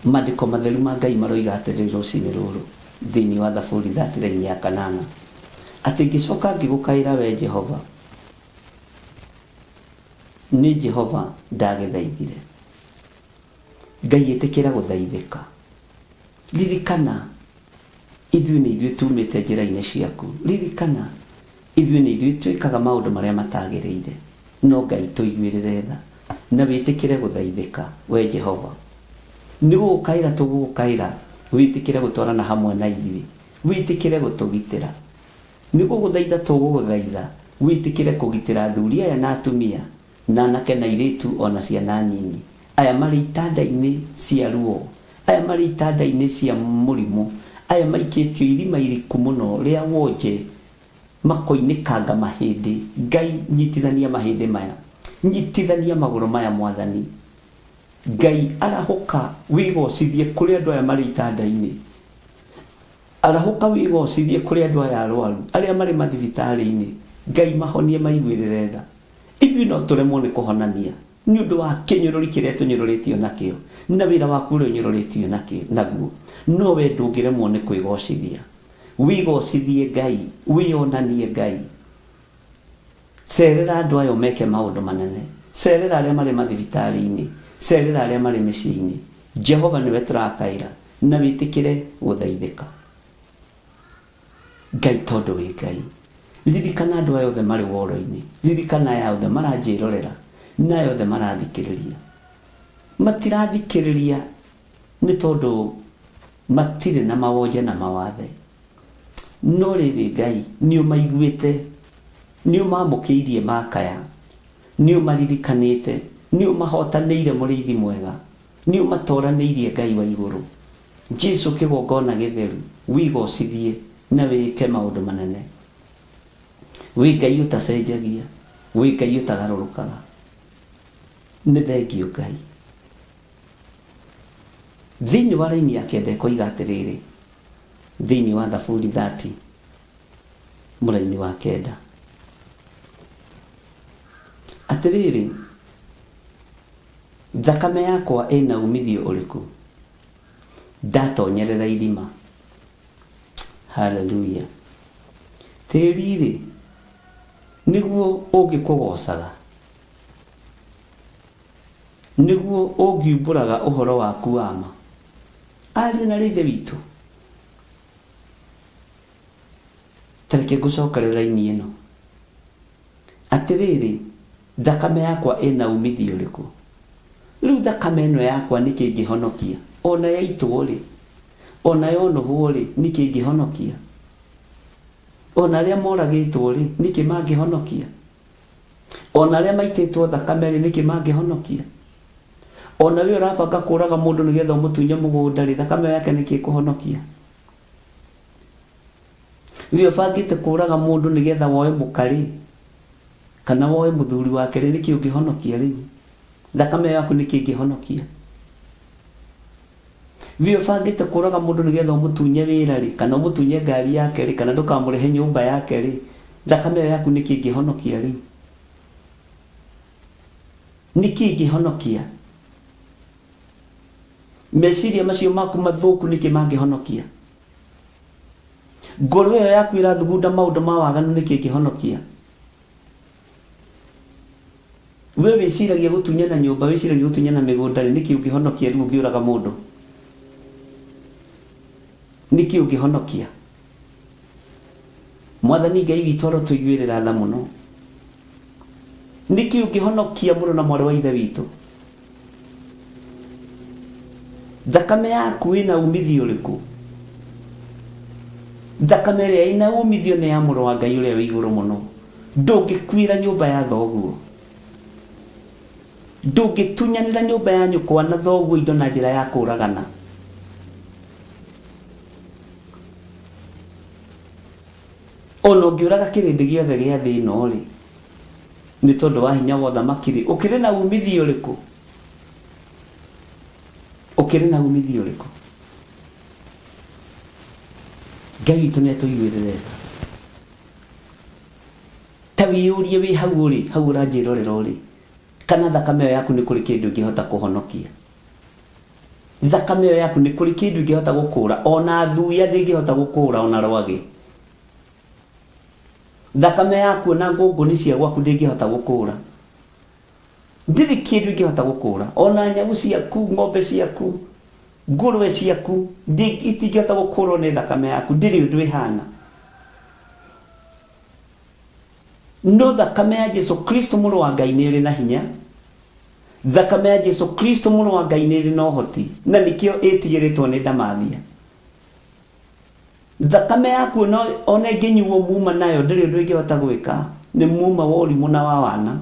Maandĩko matheru ma Ngai maroiga atĩrĩrĩ rũciinĩ rũrũ thĩinĩ wa Thaburi 39:8 atĩ ngĩcoka ngĩgũkaĩra we Jehova, nĩ Jehova ndagĩthaithire. Ngai ĩtĩkĩra gũthaithĩka. Ririkana ithuĩ nĩ ithuĩ tumĩte njĩra-inĩ ciaku. Ririkana ithuĩ nĩ ithuĩ twĩkaga maũndũ marĩa matagĩrĩire, no Ngai tũiguĩrĩre tha na wĩtĩkĩre gũthaithĩka. We Jehova nĩ gũgũkaĩra tũgũgũkaĩra, wĩtĩkĩre gũtwarana hamwe na ithuĩ, wĩtĩkĩre gũtũgitĩra. Nĩ gũgũthaitha tũgũgũthaitha, wĩtĩkĩre kũgitĩra athuri aya na atumia na anake na airĩtu ona ciana nyinyi, aya marĩ itanda-inĩ cia ruo, aya marĩ itanda-inĩ cia mũrimũ, aya maikĩtio irima iriku mũno rĩa wonje makoinĩkanga mahĩndĩ. Ngai nyitithania mahĩndĩ maya, nyitithania magũrũ maya Mwathani. Ngai arahũka wĩgocithie kũrĩ andũ aya marĩ itanda-inĩ, arahũka wĩgocithie kũrĩ andũ aya arwaru arĩa marĩ mathibitarĩ-inĩ. Ngai mahonie maiguĩrĩre tha. Ithuĩ no tũremwo nĩ kũhonania nĩ ũndũ wa kĩnyũrũri kĩrĩa tũnyũrũrĩtio nakĩo na wĩra waku ũrĩa ũnyũrũrĩtio naguo, no we ndũngĩremwo nĩ kwĩgocithia. Wĩgocithie Ngai, wĩonanie Ngai. Cerera andũ aya meke maũndũ manene, cerera arĩa marĩ mathibitarĩ-inĩ, cerera arĩa marĩ mĩciĩ-inĩ. Jehova nĩwe tũrakaĩra na wĩtĩkĩre gũthaithĩka. Ngai tondũ wĩ Ngai. Ririkana andũ aya othe marĩ woro-inĩ, ririkana aya othe maranjĩrorera na aya othe marathikĩrĩria. Matirathikĩrĩria nĩ tondũ matirĩ na mawonje na mawathe, no rĩrĩ Ngai nĩ ũmaiguĩte, nĩ ũmamũkĩirie makaya, nĩ ũmaririkanĩte, nĩ ũmahotanĩire mũrĩithi mwega, nĩ ũmatoranĩirie Ngai wa igũrũ. Jesu kĩgongona gĩtheru, wĩgocithie na wĩke maũndũ manene. Wĩ Ngai ũtacenjagia, wĩ Ngai ũtagarũrũkaga. Nĩ thengio Ngai. Thĩinĩ wa raini ya kenda ĩkoiga atĩrĩrĩ, thĩinĩ wa Thaburi 30 mũraini wa kenda atĩrĩrĩ, thakame yakwa ĩna umithio ũrĩkũ? Ndatonyerera irima. Haleluya. Tĩri-rĩ nĩguo ũngĩkũgocaga, nĩguo ũngiumbũraga ũhoro waku wa ma. Ariũ na Ithe witũ, tareke ngũcokerera raini ĩno atĩrĩrĩ, thakame yakwa ĩna umithio ũrĩkũ? Rĩu thakame ĩno yakwa nĩkĩ ĩngĩhonokia? Ona yaitwo-rĩ, ona yonohwo-rĩ, nĩkĩ ĩngĩhonokia? Ona arĩa moragĩtwo-rĩ, nĩkĩ mangĩhonokia? Ona arĩa maitĩtwo thakame-rĩ, nĩkĩ mangĩhonokia? Ona we ũrabanga kũraga mũndũ nĩgetha ũmũtunye mũgũnda-rĩ, thakame yake nĩkĩ ĩkũhonokia? We ũbangĩte kũraga mũndũ nĩgetha woe mũkarĩ kana woe mũthuri wake-rĩ, nĩkĩ ũngĩhonokia rĩu? Thakame yaku nĩkĩ ĩngĩhonokia? We ũbangĩte kũraga mũndũ nĩgetha ũmũtunye wĩra-rĩ, kana ũmũtunye ngari yake-rĩ, kana ndũkamũrehe nyũmba yake-rĩ, thakame yaku nĩkĩ ĩngĩhonokia rĩu? Nĩkĩ ĩngĩhonokia? Meciria macio maku mathũku nĩkĩ mangĩhonokia? Ngoro ĩyo yaku ĩrathugunda maũndũ ma waganu nĩkĩ ĩngĩhonokia? We wĩciragia gũtunyana nyũmba, wĩciragia gũtunyana mĩgũnda-rĩ, nĩkĩ ũngĩhonokia rĩu ũngĩũraga mũndũ? Nĩkĩ ũngĩhonokia? Mwathani Ngai witũ arotũiguĩrĩra tha mũno. Nĩkĩ ũngĩhonokia mũrũ na mwarĩ wa Ithe witũ? Thakame yaku ĩna umithio ũrĩkũ? Thakame ĩrĩa ĩna umithio nĩ ya mũrũ wa Ngai ũrĩa wĩ igũrũ mũno. Ndũngĩkuĩra nyũmba ya thoguo, ndũngĩtunyanĩra nyũmba ya nyũkwa na thoguo indo na njĩra ya kũragana. Ona ũngĩũraga kĩrĩndĩ gĩothe gĩa thĩ ĩno-rĩ, nĩ tondũ wa hinya wa ũthamaki-rĩ, ũkĩrĩ na umithio ũrĩkũ? Ũkĩrĩ na umithio ũrĩkũ? Ngai witũ nĩatũiguĩrĩre tha. Ta wĩyũrie wĩ hau-rĩ, hau ũranjĩrorera-rĩ, kana thakame ĩyo yaku nĩ kũrĩ kĩndũ ingĩhota kũhonokia? Thakame ĩyo yaku nĩ kũrĩ kĩndũ ingĩhota gũkũra? Ona thuya ndĩngĩhota gũkũra, ona rwagĩ. Thakame yaku na ngũngũni cia gwaku ndĩngĩhota gũkũra. Ndĩrĩ kĩndũ ingĩhota gũkũra. Ona nyamũ ciaku, ng'ombe ciaku, ngũrwe ciaku itingĩhota gũkũrwo nĩ thakame yaku, ndĩrĩ ũndũ ĩhana. No thakame ya Jesu Kristo mũrũ wa Ngai nĩ ĩrĩ na hinya. Thakame ya Jesu Kristo mũrũ wa Ngai nĩ ĩrĩ na ũhoti, na nĩkĩo ĩtigĩrĩtwo nĩ ndamathia. Thakame yaku ona ĩngĩnyuo muma nayo ndĩrĩ ũndũ ĩngĩhota gwĩka, nĩ muma wa ũrimũ na wa wana.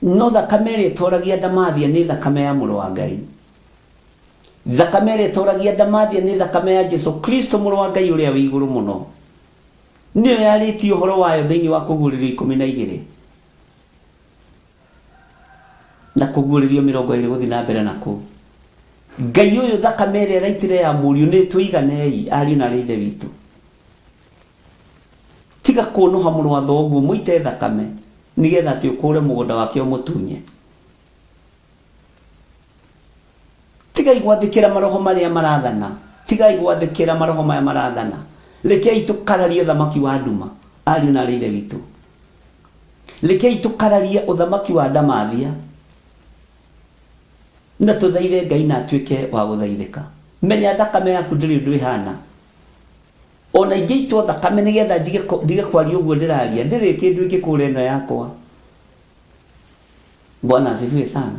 No thakame ĩrĩa ĩtũragia ndamathia nĩ thakame ya mũrũ wa Ngai. Thakame ĩrĩa ĩtũragia ndamathia nĩ thakame ya Jesu Kristo mũrũ wa Ngai ũrĩa wĩ igũrũ mũno. Nĩyo yarĩtie ũhoro wayo thĩinĩ wa Kũguũrĩrio 12 na Kũguũrĩrio 20 gũthiĩ na mbere nakũu. Ngai ũyũ thakame ĩrĩa ĩraitire ya mũriũ nĩ tũiganei ariũ na ithe witũ. Tiga kũnũha mũrũ wa thoguo mũite thakame nigetha atĩ ũkũre mũgũnda wake ũmũtunye. Tiga igwathĩkĩra maroho marĩa marathana, tiga igwathĩkĩra maroho maya marathana. Rekei tũkararie ũthamaki wa nduma ariũ na ithe witũ. Rekei tũkararie ũthamaki wa ndamathia na tũthaithe Ngai na atuĩke wa gũthaithĩka. Menya thakame yaku ndĩrĩ ũndũ ĩhana. Ona ingĩitwo thakame nĩgetha ndige kwaria ũguo ndĩraria, ndĩrĩ kĩndũ ingĩkũra ĩno yakwa. Bwana asifiwe sana.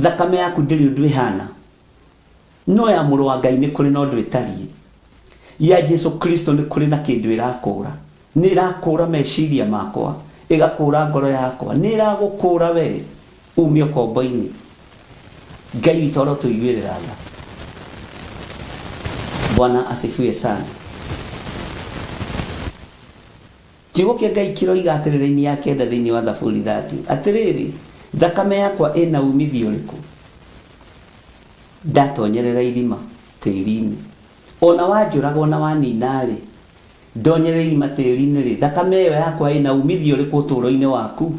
Thakame yaku ndĩrĩ ũndũ ĩhana. No ya mũrũ wa Ngai nĩ kũrĩ na ũndũ ĩtariĩ. Ya Jesu Kristo nĩ kũrĩ na kĩndũ ĩrakũra. Nĩ ĩrakũra meciria makwa, ĩgakũra ngoro yakwa, nĩ ĩragũkũra we umie ũkombo-inĩ. Ngai witũ arotũiguĩrĩra tha. Bwana asifiwe sana. Kiugo kĩa Ngai kĩroiga atĩrĩrĩ-inĩ ya 9 thĩinĩ wa Thaburi 30, atĩrĩrĩ, thakame yakwa ĩna umithio ũrĩkũ? Ndatonyerera irima tĩri-inĩ. Ona wanjũraga ona wanina-rĩ, ndonyerera irima tĩri-inĩ-rĩ, thakame ĩyo yakwa ĩna umithio ũrĩkũ ũtũũro-inĩ waku?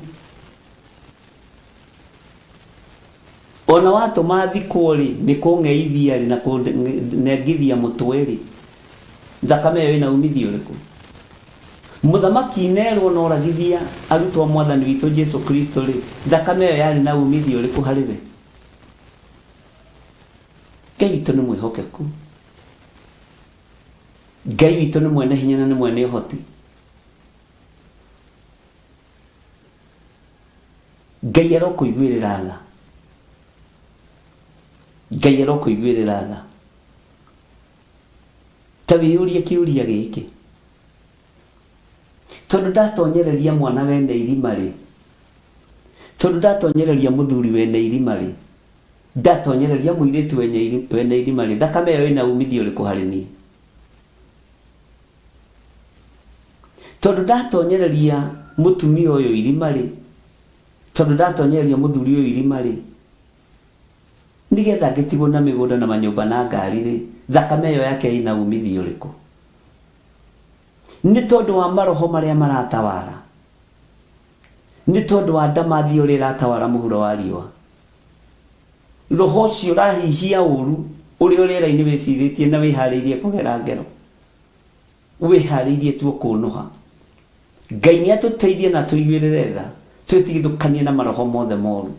Ona watũma thikwo-rĩ, nĩ kũng'eithia-rĩ na kũnengithia mũtwe-rĩ, thakame ĩyo ĩna umithio ũrĩkũ? Mũthamaki nerwo na oragithia arutwo a Mwathani witũ Jesu Kristo-rĩ, thakame ĩyo yarĩ na umithio ũrĩkũ harĩ we? Ngai witũ nĩ mwĩhokeku. Ngai witũ nĩ mwene hinya na nĩ mwene ũhoti. Ngai arokũiguĩrĩra tha. Ngai arokũiguĩrĩra tha. Ta wĩyũrie kĩũria gĩkĩ. Tondũ ndatonyereria mwana wene irima-rĩ, tondũ ndatonyereria mũthuri wene irima-rĩ, ndatonyereria mũirĩtu wene irima-rĩ, thakame ĩyo ĩna umithio ũrĩkũ harĩ niĩ? Tondũ ndatonyereria mũtumia ũyũ irima-rĩ, tondũ ndatonyereria mũthuri ũyũ irima-rĩ, nigetha ngĩtigwo na mĩgũnda na manyũmba na ngari-rĩ, thakame ĩyo yake ĩna umithio ũrĩkũ? Nĩ tondũ wa maroho marĩa maratawara, nĩ tondũ wa ndamathia ũrĩa ĩratawara mũhuro wa riũa. Roho ũcio ũrahihia ũru ũrĩa rĩera-inĩ wĩcirĩtie na wĩharĩirie kũgera ngero, wĩharĩirie tu kũnũha. Ngai nĩ atũteithie na tũiguĩrĩre tha, twĩtigithũkanie na maroho mothe moru.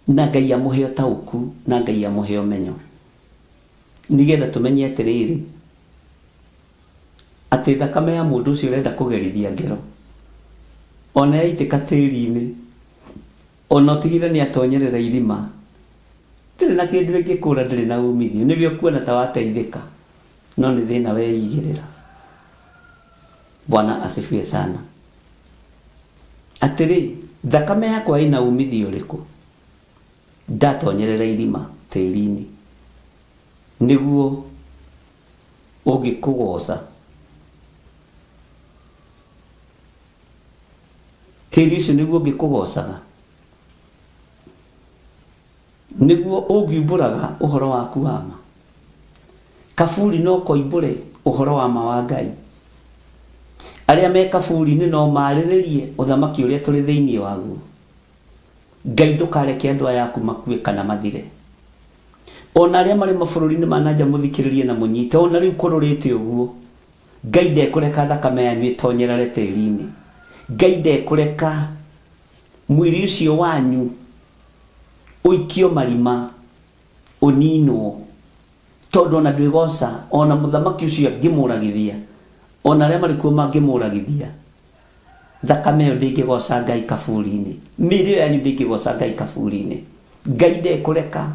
Na Ngai amũhe ũtaũku na Ngai amũhe ũmenyo, nigetha tũmenye atĩrĩrĩ, atĩ thakame ya mũndũ ũcio ũrenda kũgerithia ngero, ona yaitĩka tĩri-inĩ, ona ũtigire nĩ atonyerera irima, ndĩrĩ na kĩndũ ĩngĩkũra, ndĩrĩ na umithio. Nĩwe ũkuona ta wateithĩka, no nĩ thĩna weigĩrĩra. Bwana asifiwe sana. Atĩrĩ, thakame yakwa ĩna umithio ũrĩkũ? Ndatonyerera irima tĩri-inĩ, nĩguo ũngĩkũgoca, tĩri ũcio nĩguo ũngĩkũgocaga, nĩguo ũngiumbũraga ũhoro waku wa ma. Kaburi no koimbũre ũhoro wa ma wa Ngai. Arĩa me kaburi-inĩ no marĩrĩrie ũthamaki ũrĩa tũrĩ thĩinĩ waguo. Ngai ndũkareke andũ aya aku makue kana mathire. Ona arĩa marĩ mabũrũri-inĩ ma nanja mũthikĩrĩrie na mũnyite, ona rĩu kũrũrĩte ũguo, Ngai ndekũreka thakame yanyu ĩtonyerere tĩri-inĩ. Ngai ndekũreka mwiri ucio wanyu uikio marima unino todo na dwegosa ona muthamaki ucio ngimuragithia ona aria marikuo mangimuragithia thakame yo ndingigoca Ngai kaburi-ini mĩĩrĩ yanyu ndingigoca Ngai kaburi-ini Ngai ndekureka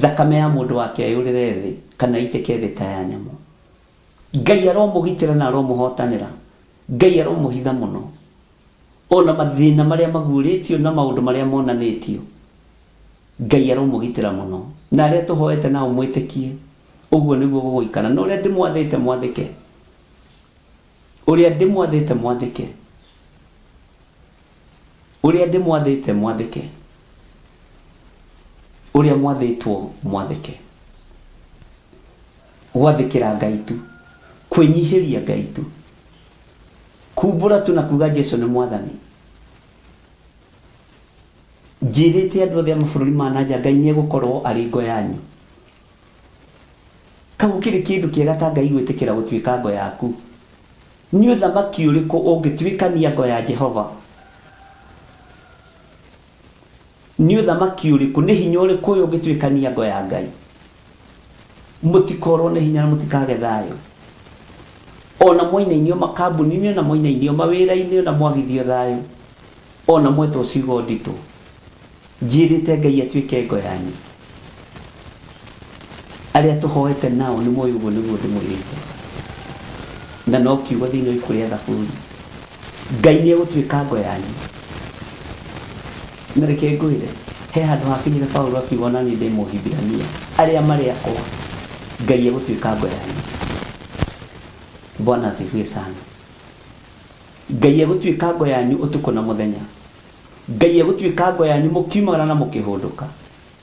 thakame ya mundu wake yurire thi kana iteke thi ta ya nyamũ Ngai aromũgitĩra na aromuhotanĩra Ngai aromũhitha mũno ona mathĩna maria maguũrĩtio na maũndũ maria monanĩtio Ngai aromũgitĩra mũno na aria tũhoete nao mwĩtĩkie ũguo nĩguo gũgũikara no ũrĩa ndĩmwathĩte mwathĩke ũrĩa ndĩmwathĩte mwathĩke ũrĩa ndĩmwathĩte mwathĩke ũrĩa mwathĩtwo mwathĩke gwathĩkĩra Ngai tu kwĩnyihĩria Ngai tu kumbũra tu na kuga Jesũ nĩ mwathani njĩrĩte andũ othe a mabũrũri ma nanja Ngai nĩegũkorwo arĩ ngo yanyu kau kĩrĩ kĩndũ kĩega ta Ngai gwĩtĩkĩra gũtuĩka ngo yaku nĩ ũthamaki ũrĩkũ ũngĩtuĩkania ngo ya Jehova nĩ ũthamaki ũrĩkũ nĩ hinya ũrĩkũ ũyũ ũngĩtuĩkania ngo ya Ngai mũtikorwo nĩ hinya na mũtikage thayũ ona mwainainio makambuni-inĩ ona mwainainio mawĩra-inĩ ona mwagithio thayũ ona mwetwo ciugo nditũ njĩrĩte Ngai atuĩke ngo yanyu aria tũhoete nao nĩ moĩ ũguo nĩguo ndĩmwĩrĩte na no kiugo thĩinĩ wa ibuku rĩa Thaburi Ngai nĩegũtuĩka ngo yanyu na reke ngwĩre he handũ hakinyire Paulo akiuga ona niĩ ndĩ Mũhibirania arĩa marĩ akwa Ngai egũtuĩka ngo yanyu Bwana asifiwe sana Ngai egũtuĩka ngo yanyu ũtukũ na mũthenya Ngai egũtuĩka ngo yanyu mũkiumagara na mũkĩhũndũka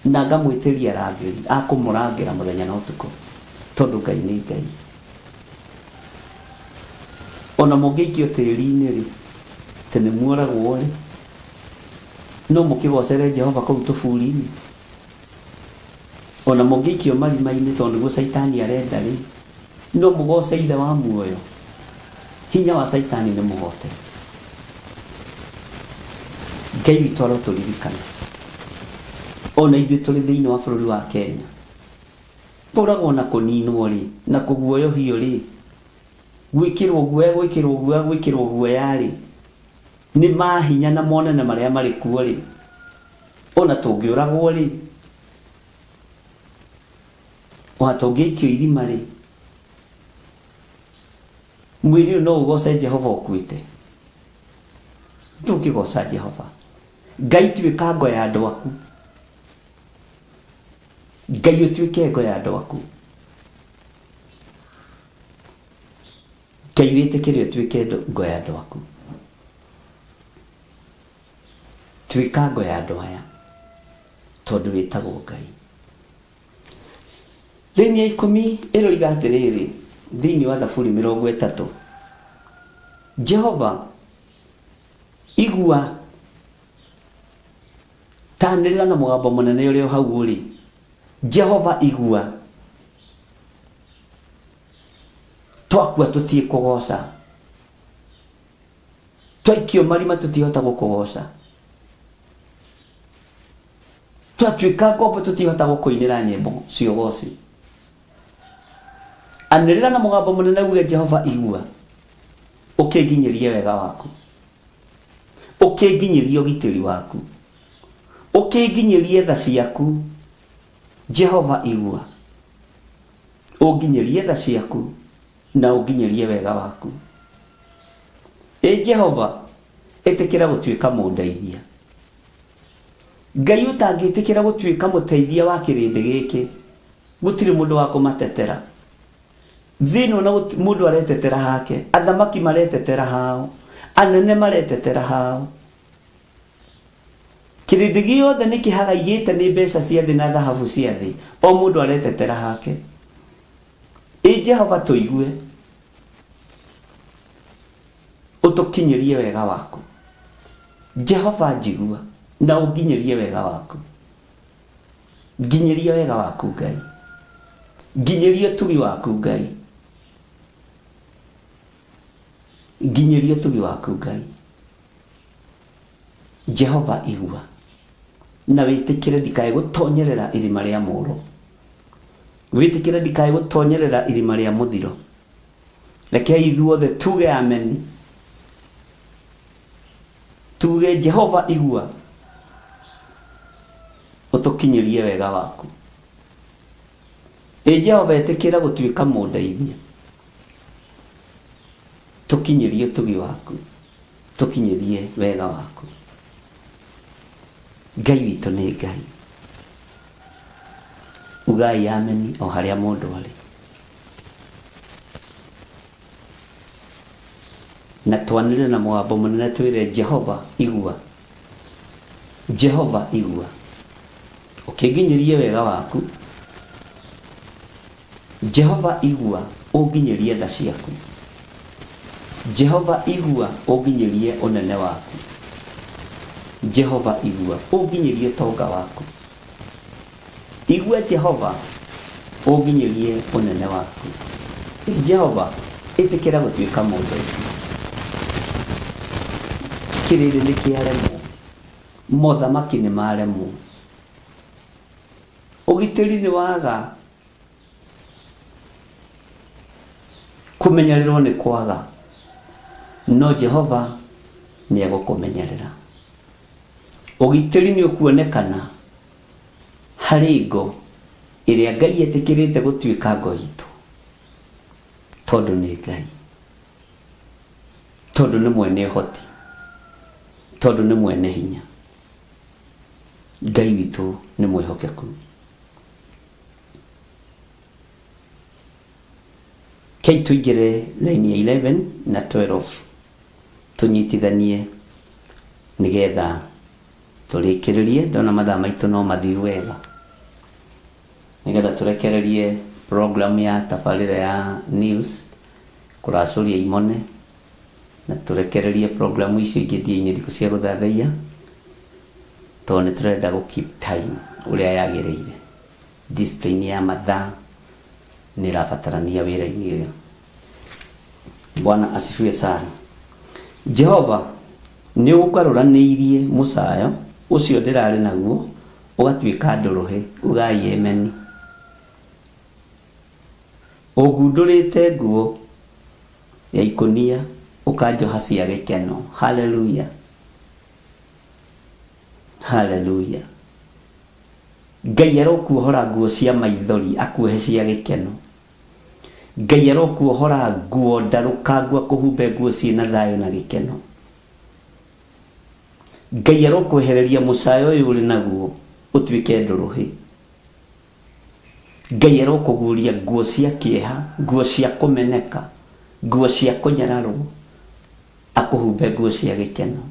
na ngamwĩtĩria rangĩri akũmũrangĩra mũthenya na ũtukũ tondũ Ngai nĩ Ngai ona mũngĩikio tĩĩri-inĩ rĩ tĩ nĩ muoragwo rĩ no mũkĩgocere Jehova kũu tũburi-inĩ ona mũngĩikio marima-inĩ tondũ nĩguo Saitani arenda rĩ no mũgoce ithe wa muoyo hinya wa Saitani nĩ mũhote Ngai witũ arotũririkana ona ithuĩ tũrĩ thĩinĩ wa bũrũri wa Kenya tũragwo na kũninwo rĩ na kũguoyohio rĩ gwĩkĩrwo guoya rĩ nĩ mahinya na monene marĩa marĩ kuo rĩ ona tũngĩũragwo rĩ ona tũngĩikio irima rĩ mwĩrĩ ũyũ no ũgoce Jehova ũkuĩte ndũngĩgoca Jehova Ngai tuĩka ngo ya andũ aku Ngai ũtuĩke ngo ya andũ aku Ngai wĩtĩkĩre ũtuĩke ngo ya andũ aku tuĩka ngo ya andũ aya tondũ wĩtagwo Ngai thĩinĩ ya 10 ĩroiga atĩrĩrĩ thĩinĩ wa Thaburi 30 Jehova igua tanĩrĩra na mũgambo mũnene ũrĩa hau ũrĩ Jehova igua twakua tũtiĩ kũgoca twaikio marima tũtihota gũkũgoca twatuĩka ngombo tũtihota gũkũinĩra nyĩmbo cia ũgoci anĩrĩra na mũgambo mũnene uge Jehova igua ũkĩnginyĩrie wega waku ũkĩnginyĩrie ũgitĩri waku ũkĩnginyĩrie tha ciaku Jehova igua ũnginyĩrie tha ciaku na ũnginyĩrie wega waku Jehova ĩtĩkĩra gũtuĩka mũndeithia Ngai ũtangĩtĩkĩra gũtuĩka mũteithia wa kĩrĩndĩ gĩkĩ gũtirĩ mũndũ wa kũmatetera thĩinĩ na mũndũ aretetera hake athamaki maretetera hao anene maretetera hao kĩrĩndĩ gĩothe nĩ kĩhagaigĩte nĩ mbeca cia thĩ na thahabu cia thĩ o mũndũ aretetera hake Jehova tũigue ũtũkinyĩrie wega waku Jehova njigua na ũnginyĩrie wega waku nginyĩria wega waku Ngai nginyĩria ũtugi waku Ngai nginyĩria ũtugi waku Ngai Jehova igua na witikire ndikae gutonyerera irima ria muro, witikire ndikae gutonyerera irima ria muthiro. Reke ithuothe tuge amen, tuge Jehova igua utukinyirie wega waku. Jehova etikira gutuika mundeithia, tukinyirie utugi waku, tukinyirie wega waku. Ngai witũ nĩ Ngai. Ugai amen o haria mundu ari. Na twanire na mwambo munene twire Jehova igua, Jehova igua. Ukinginyirie wega waku, Jehova igua unginyirie tha ciaku, Jehova igua unginyirie unene waku, Jehova igua unginyirie tonga waku. Igua Jehova unginyirie unene waku. Jehova itikira gutuika mundu. Kiriri ni kiaremo, mothamaki ni maremo, ugitiri ni waga, kumenyererwo ni kwaga. No Jehova ni egukumenyerera. Ugitiri ni ukuonekana hari ngo iria Ngai etikirite gutuika ngo itu, tondu ni Ngai, tondu ni mwene hoti, tondu ni mwene hinya. Ngai witu ni mwihokeku. Kei tuigire laini ya 11 na 12 tunyitithanie nigetha turikiririe. Ndona mathaa maitu no mathiru wega, nigetha turekererie program ya tabarira ya news kuracuria imone, na turekererie program icio ingĩ thiĩ thiku cia guthathaia, tondũ turenda gu keep time uria yagĩrĩire. Discipline ya mathaa ni rabatarania wĩra-inĩ ũyũ. Bwana asifiwe sana. Jehova ni ũgarũranĩirie mũcayo ucio ndirarĩ naguo ũgatuĩka ndũrũhĩ. Ugai amen. Ũgundũrĩte nguo ya ikonia ukanjoha cia gĩkeno. Hallelujah, hallelujah. Ngai arokuohora nguo cia maithori akuohe cia gĩkeno. Ngai arokuohora nguo ndarũkangua kũhumbe nguo ciĩna thayũ na gĩkeno. Ngai arokwehereria mũcayo ũyũ ũrĩ naguo ũtuĩke ndũrũhĩ. Ngai arokuguria nguo cia kĩeha, nguo cia kũmeneka, nguo cia kũnyararwo, akũhumbe nguo cia gĩkeno.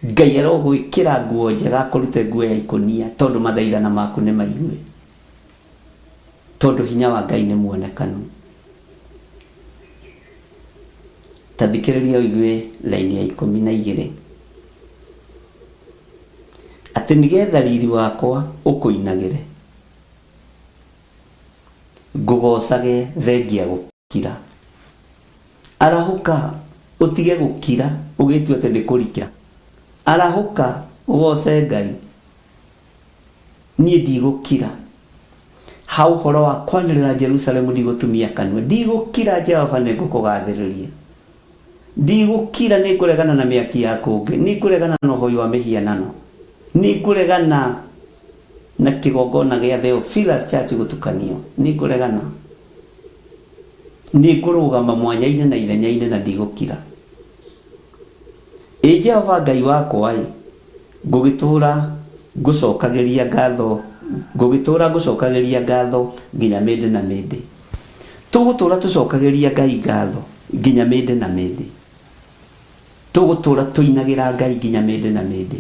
Ngai arogwĩkĩra nguo njega, akũrute nguo ya ikonia, tondũ mathaithana maku nĩ maigue, tondũ hinya wa Ngai nĩ muonekanu. Tathikĩrĩria ũigue laini ya 12 atĩ nigetha riri wakwa ũkũinagĩre, ngũgocage thengia gũkira. Arahũka ũtige gũkira ũgĩtua atĩ nĩ kũrika. Arahũka ũgoce Ngai, niĩ ndigũkira. Ha ũhoro wa kwanĩrĩra Jerusalemu ndigũtumia kanua. Ndigũkira, Jehova nĩngũkũgathĩrĩria. Ndigũkira, nĩngũregana na mĩaki ya kũngĩ, nĩngũregana na ũhoi wa mĩhianano, nĩngũregana na kĩgongona gĩa Theophilus Church gũtukanio, nĩngũregana. Nĩngũrũgama mwanya-inĩ na ithenya-inĩ na ndigũkira. Jehova Ngai wakwa, ngũgĩtũra ngũcokagĩria ngatho, ngũgĩtũra ngũcokagĩria ngatho nginya mĩndĩ na mĩndĩ. Tũgũtũra tũcokagĩria Ngai ngatho nginya mĩndĩ na mĩndĩ. Tũgũtũra tũinagĩra Ngai nginya mĩndĩ na mĩndĩ.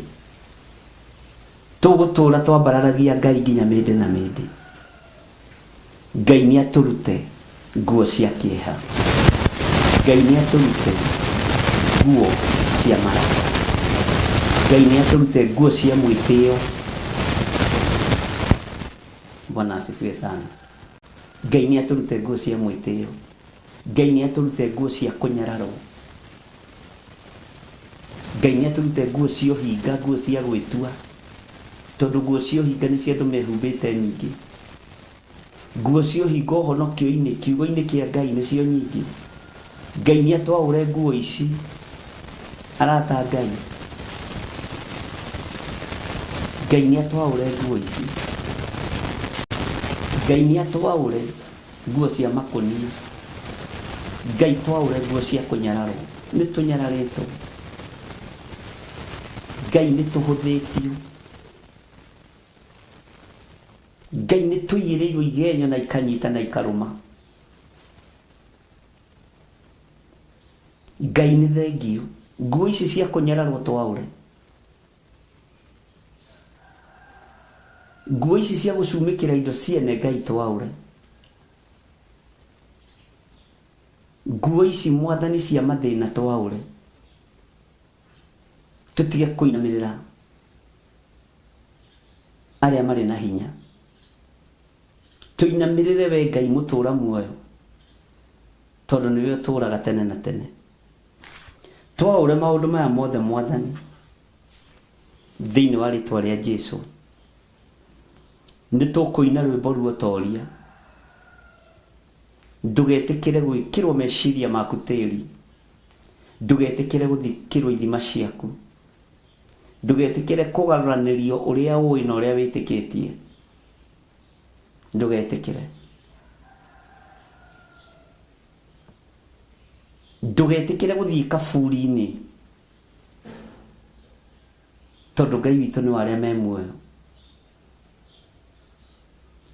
Tũgũtũra twambararagia Ngai nginya mĩndĩ na mĩndĩ. Ngai nĩatũrute nguo cia kĩeha. Ngai nĩatũrute nguo cia maraka. Ngai nĩatũrute nguo cia mwĩtĩo. Bwana asifiwe sana. Ngai nĩatũrute nguo cia mwĩtĩo. Ngai nĩatũrute nguo cia kũnyararwo. Ngai nĩ atũrute nguo cio hinga, nguo cia gwĩtua, tondũ nguo cio hinga nĩ cia andũ mehumbĩte nyingĩ. Nguo cio hinga ũhonokio-inĩ, kiugo-inĩ kĩa Ngai nĩcio nyingĩ. Ngai nĩ atwaũre nguo ici, arata Ngai. Ngai nĩ atwaũre nguo ici. Ngai nĩ atwaũre nguo cia makũnia. Ngai twaũre nguo cia kũnyararwo. Nĩ tũnyararĩtwo. Ngai nĩ tũhũthĩtio. Ngai nĩ tũigĩrĩirwo igenyo na ikanyita na ikarũma. Ngai nĩ thengio. Nguo ici cia kũnyararwo twaũre. Nguo ici cia gũcumĩkĩra indo ciene Ngai twaũre. Nguo ici Mwathani cia mathĩna twaũre. Tũtige kũinamĩrĩra arĩa marĩ na hinya. Tũinamĩrĩre we Ngai mũtũra muoyo, tondũ nĩwe ũtũraga tene na tene. Twaũre maũndũ maya mothe Mwathani thĩinĩ wa rĩtwa rĩa Jesũ. Nĩ tũkũina rwĩmbo ruotoria. Ndũgetĩkĩre gwĩkĩrwo meciria maku tĩri. Ndũgetĩkĩre gũthikĩrwo ithima ciaku. Ndũgetĩkĩre kũgarũranĩrio ũrĩa ũĩ na ũrĩa wĩtĩkĩtie. Ndũgetĩkĩre. Ndũgetĩkĩre gũthiĩ kaburi-inĩ, tondũ Ngai witũ nĩ wa arĩa me muoyo.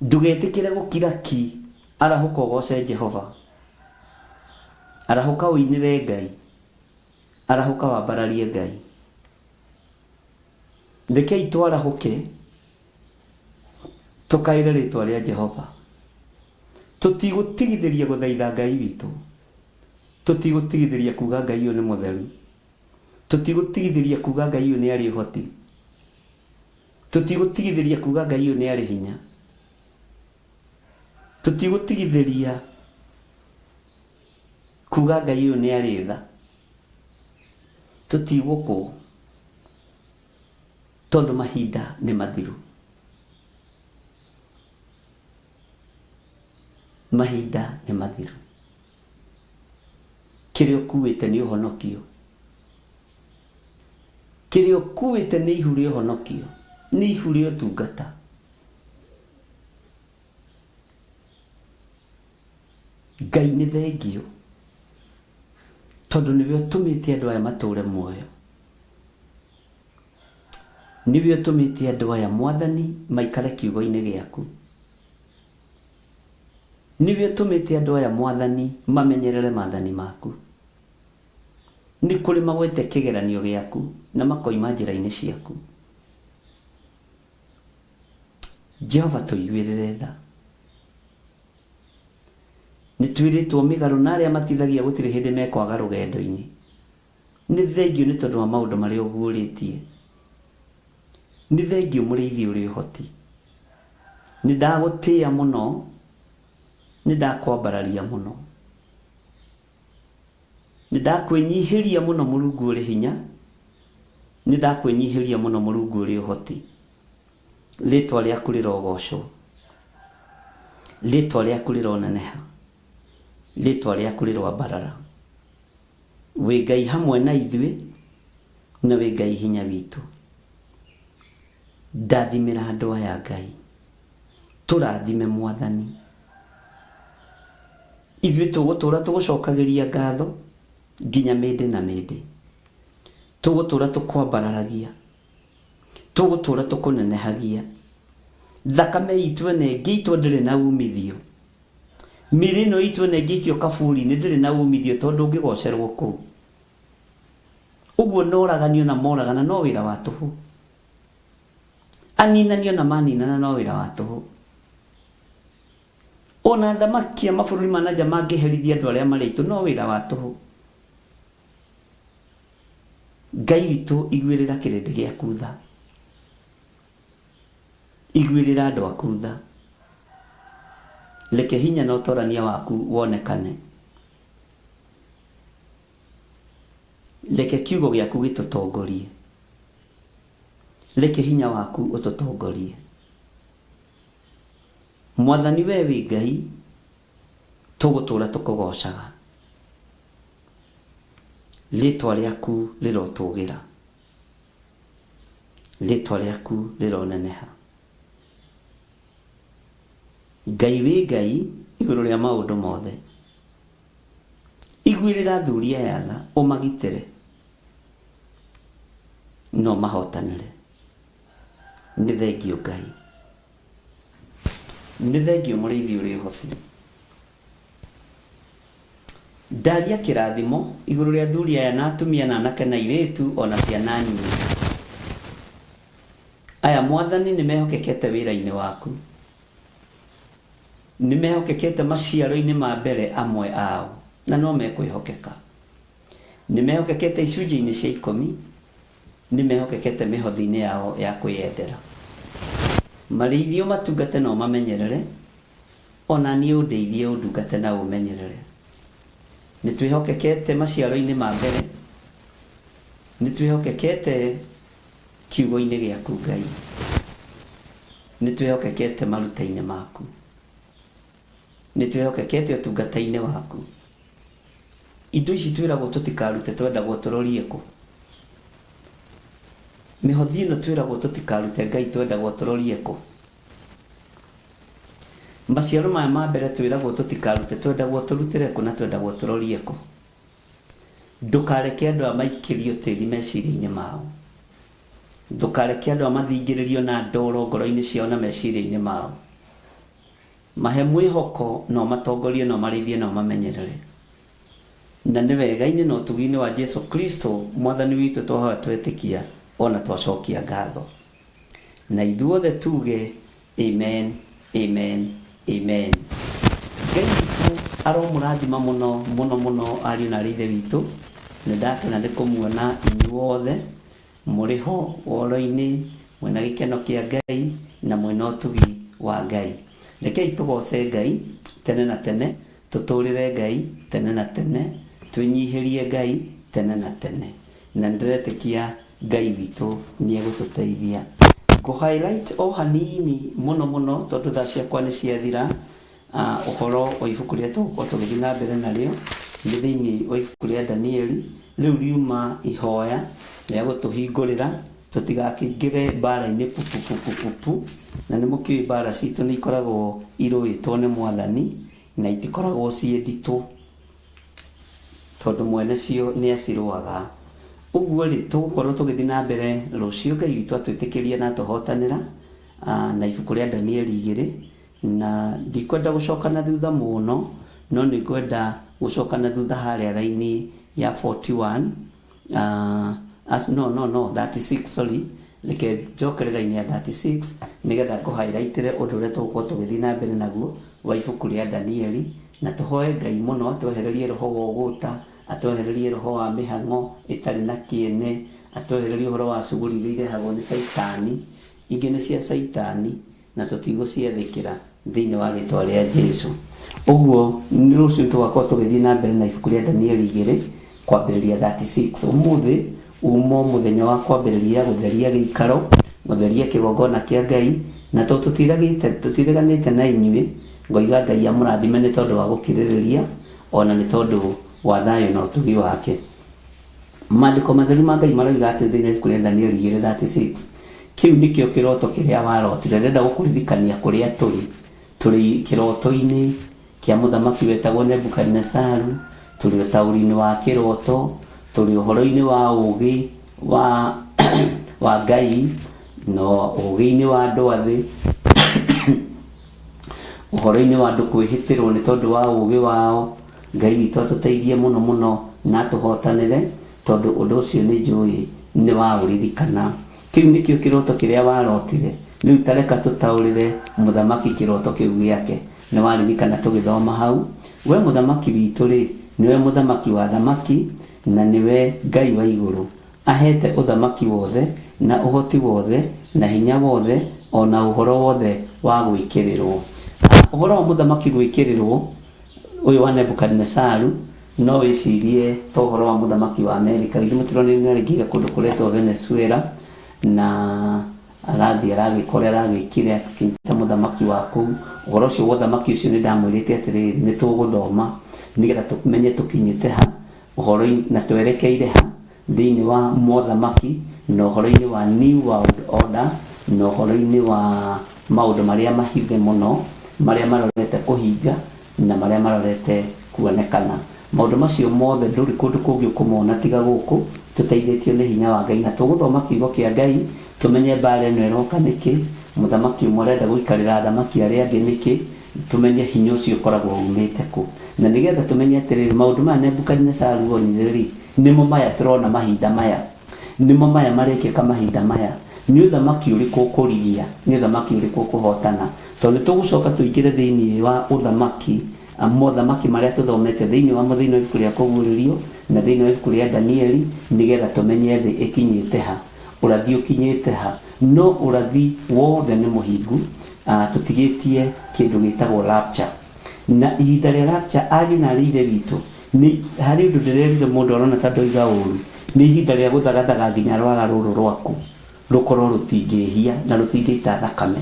Ndũgetĩkĩre gũkira ki, arahũka ũgoce Jehova. Arahũka ũinĩre Ngai. Arahũka wambararie Ngai. Rekei twarahũke tũkaĩre rĩtwa rĩa Jehova. Tũtigũtigithĩria gũthaitha Ngai witũ. Tũtigũtigithĩria kuga Ngai ũyũ nĩ mũtheru. Tũtigũtigithĩria kuga Ngai ũyũ nĩ arĩ ũhoti. Tũtigũtigithĩria kuga Ngai ũyũ nĩ arĩ hinya. Tũtigũtigithĩria kuga Ngai ũyũ nĩ arĩ tha. Tũtigũkũ, tondũ mahinda nĩ mathiru. Mahinda nĩ mathiru. Kĩrĩa ũkuĩte nĩ ũhonokio. Kĩrĩa ũkuĩte nĩ ihu rĩa ũhonokio, nĩ ihu rĩa ũtungata. Ngai nĩ thengio, tondũ nĩwe ũtũmĩte andũ aya matũre muoyo. Nĩwe ũtũmĩte andũ aya Mwathani maikare kiugo-inĩ gĩaku. Nĩwe ũtũmĩte andũ aya Mwathani mamenyerere maathani maku. Nĩ kũrĩ magwete kĩgeranio gĩaku na makoima njĩra-inĩ ciaku. Jehova tũiguĩrĩre tha. Nĩ twĩrĩtwo mĩgarũ na arĩa matithagia gũtirĩ hĩndĩ mekwaga rũgendo-inĩ. Nĩ thengio nĩ tondũ wa maũndũ marĩa ũguũrĩtie. Nĩ thengio mũrĩithi ũrĩ ũhoti. Nĩ ndagũtĩĩa mũno. Nĩ ndakwambararia mũno. Nĩ ndakwĩnyihĩria mũno Mũrungu ũrĩ hinya. Nĩ ndakwĩnyihĩria mũno Mũrungu ũrĩ ũhoti. Rĩtwa rĩaku rĩrogocwo. Rĩtwa rĩaku rĩroneneha. Rĩtwa rĩaku rĩroambarara. Wĩ Ngai hamwe na ithuĩ, na wĩ Ngai hinya witũ. Ndathimĩra andũ aya Ngai. Tũrathime Mwathani. Ithuĩ tũgũtũra tũgũcokagĩria ngatho nginya mĩndĩ na mĩndĩ. Tũgũtũra tũkwambararagia. Tũgũtũra tũkũnenehagia. Thakame itũ ene ĩngĩitwo ndĩrĩ na umithio. Mĩĩrĩ ĩno itũ ene ĩngĩikio kaburi-inĩ ndĩrĩ na umithio, tondũ ũngĩgocerwo kũu. Ũguo noraganio na moragana no wĩra wa tũhũ. Aninanio na maninana no wĩra wa tũhũ. Ona thamaki a mabũrũri ma nanja mangĩherithia andũ arĩa marĩ aitũ no wĩra wa tũhũ. Ngai witũ iguĩrĩra kĩrĩndĩ gĩaku tha. Iguĩrĩra andũ aku tha. Reke hinya na ũtorania waku wonekane. reke kiugo gĩaku gĩtũtongorie, reke hinya waku ũtũtongorie. Mwathani we wĩ Ngai, tũgũtũũra tũkũgocaga, rĩĩtwa rĩaku rĩrotũũgĩra, rĩĩtwa rĩaku rĩroneneha. Ngai wĩ Ngai igũrũ rĩa maũndũ mothe, iguĩrĩra athuri aya tha, ũmagitĩre no mahotanĩre. Nĩ thengio Ngai, nĩ thengio mũrĩithi ũrĩ ũhoti. Ndaria kĩrathimo igũrũ rĩa athuri aya na atumia na anake na airĩtu ona ciana nini. Aya Mwathani nĩ mehokekete wĩra-inĩ waku, nĩ mehokekete maciaro-inĩ ma mbere amwe ao, na no mekwĩhokeka. Nĩ mehokekete icunjĩ-inĩ cia 10, nĩ mehokekete mĩhothi-inĩ yao ya kwĩyendera. Marĩithio matungate no mamenyerere, ona niĩ ũndeithie ũndungate na ũmenyerere. Nĩ twĩhokekete maciaro-inĩ ma mbere, nĩ twĩhokekete kiugo-inĩ gĩaku Ngai, nĩ twĩhokekete maruta-inĩ maku, nĩ twĩhokekete ũtungata-inĩ waku. Indo ici twĩragwo tũtikarute twendagwo tũrorie kũ? Mĩhothi ĩno twĩragwo tũtikarute Ngai twendagwo tũrorie kũ? Maciaro maya ma mbere twĩragwo tũtikarute twendagwo tũrutĩre kũ na twendagwo tũrorie kũ? Ndũkareke andũ a maikĩrio tĩri meciria-inĩ mao, ndũkareke andũ a mathingĩrĩrio na ndoro ngoro-inĩ ciao na meciria-inĩ mao. Mahe mwĩhoko no matongorie no marĩithie no mamenyerere. Na nĩ wega-inĩ na ũtugi-inĩ wa Jesu Kristo Mwathani witũ twahoya twetĩkia ona twacokia ngatho. Na ithuothe tuge amen, amen, amen. Ngai witũ aromũrathima mũno mũno mũno ariũ na ithe witũ. Nĩ ndakena nĩ kũmuona inyuothe mũrĩ ho ũhoro-inĩ mwĩna gĩkeno kĩa Ngai na mwĩna ũtugi wa Ngai. Rekei tũgoce Ngai tene na tene, tũtũrĩre Ngai tene na tene, twĩnyihĩrie Ngai tene na tene. Na ndĩretĩkia Ngai witũ nĩ egũtũteithia. Highlight o hanini mũno mũno tondũ thaa ciakwa nĩ ciathira, ũhoro wa ibuku rĩrĩa tũgũkorwo tũgĩthiĩ na mbere narĩo nĩ thĩinĩ wa ibuku rĩa Danieli. Rĩu riuma ihoya rĩa gũtũhingũrĩra tũtigakĩingĩre mbara-inĩ pupupupupu, na nĩ mũkĩũĩ mbara citũ nĩ ikoragwo irũĩtwo nĩ Mwathani na itikoragwo ciĩ nditũ tondũ mwene cio nĩ acirũaga. Ũguo rĩ tũgũkorwo tũgĩthiĩ na mbere rũciũ Ngai witũ atwĩtĩkĩrie na tũhotanĩra na ibuku rĩa Danieli 2, na ndikwenda gũcoka na thutha mũno, no nĩ kwenda gũcoka na thutha harĩa raini ya 41 36, sorry, reke njokere raini ya 36 nĩgetha ngũhighlightĩre ũndũ ũrĩa tũgũkorwo tũgĩthiĩ na mbere naguo wa ibuku rĩa Danieli, na tũhoe Ngai mũno atwehererie roho wa ũgũta, atwehererie roho wa mĩhang'o ĩtarĩ na kĩene, atwehererie ũhoro wa cuguri iria irehagwo nĩ Saitani. Ingĩ nĩ cia Saitani na tũtigũciathĩkĩra thĩinĩ wa rĩĩtwa rĩa Jesũ. Ũguo nĩ rũciũ tũgakorwo tũgĩthiĩ na mbere na ibuku rĩa Danieli 2 kwambĩrĩria 36. Ũmũthĩ umo mũthenya wa kwambĩrĩria gũtheria gĩikaro, gũtheria kĩgongona kĩa Ngai, na tũtireganĩte na inyuĩ. Ngoiga Ngai amũrathime nĩ tondũ wa gũkirĩrĩria ona nĩ tondũ wa thayũ na ũtugi wake. Maandĩko matheru ma Ngai maroiga atĩ thĩinĩ wa ibuku rĩa Danieli 2:36, kĩu nĩkĩo kĩroto kĩrĩa warotire. Ndĩrenda gũkũririkania kũrĩa tũrĩ kĩroto-inĩ kĩa mũthamaki wetagwo Nebukadinezaru, tũrĩ ũtaũri-inĩ wa kĩroto, tũrĩ ũhoro-inĩ wa ũũgĩ wa Ngai no ũũgĩ-inĩ wa andũ athĩ, ũhoro-inĩ wa andũ kwĩhĩtĩrwo nĩ tondũ wa ũũgĩ wao. Ngai witũ atũteithie mũno mũno na tũhotanĩre tondũ ũndũ ũcio nĩ njũĩ nĩ wa ũririkana. Kĩu nĩkĩo kĩroto kĩrĩa warotire. Rĩu tareka tũtaũrĩre mũthamaki kĩroto kĩu gĩake. Nĩ waririkana tũgĩthoma hau. We mũthamaki witũ rĩ, niwe mũthamaki wa thamaki na niwe Ngai wa igũrũ. Ahete ũthamaki wothe na ũhoti wothe na hinya wothe ona ũhoro wothe wa gwĩkĩrĩrwo. Ũhoro wa mũthamaki gwĩkĩrĩrwo ũyũ wa Nebukadinezaru no wĩcirie to ũhoro wa mũthamaki wa Amerika githĩ mũtirone nĩ arĩngĩire kũndũ kũretwo Venezuela na arathiĩ aragĩkora aragĩkire akĩnyita mũthamaki wa kũu. Ũhoro ũcio mũthamaki ũcio nĩ ndamwĩrĩte atĩrĩrĩ nĩ tũgũthoma nĩgetha tũmenye tũkinyĩte ha ũhoro na twerekeire ha thĩinĩ wa mũthamaki na ũhoro-inĩ wa New World Order na ũhoro-inĩ wa maũndũ marĩa mahithe mũno marĩa marorete kũhinga na marĩa marorete kuonekana. Maũndũ macio mothe ndũrĩ kũndũ kũngĩ ũkũmona tiga gũkũ tũteithĩtio nĩ hinya wa Ngai na tũgũthoma kiugo kĩa Ngai tumenye mbara ĩno ĩroka nĩkĩ, mũthamaki ũmwe arenda gũikarĩra athamaki arĩa angĩ nĩkĩ, tumenye hinya ũcio ũkoragwo umĩte kũ. Na nĩgetha tumenye atĩrĩrĩ maũndũ maya Nebukadinezaru onire-rĩ nĩmo maya tũrona mahinda maya, nĩmo maya marekĩka mahinda maya. Nĩ ũthamaki ũrĩkũ ũkũrigia, nĩ ũthamaki ũrĩkũ ũkũhotana. Tondũ tũgũcoka tũingĩre thĩinĩ wa ũthamaki mothamaki marĩa tũthomete thĩinĩ wa mũthenya wa ibuku rĩa kũguũrĩrio na thĩinĩ wa ibuku rĩa Danieli nĩgetha tumenye thĩ ĩkinyĩte ha, ũrathi ũkinyĩte ha. No ũrathi wothe nĩ mũhingu, tũtigĩtie kĩndũ gĩtagwo rapture. Na ihinda rĩa rapture ariũ na ithe witũ nĩ harĩ ũndũ ndĩrerire mũndũ arona ta ndoiga ũru, nĩ ihinda rĩa gũthagathaga nginya rwara rũrũ rwaku rũkorwo rũtingĩhia na rũtingĩita thakame.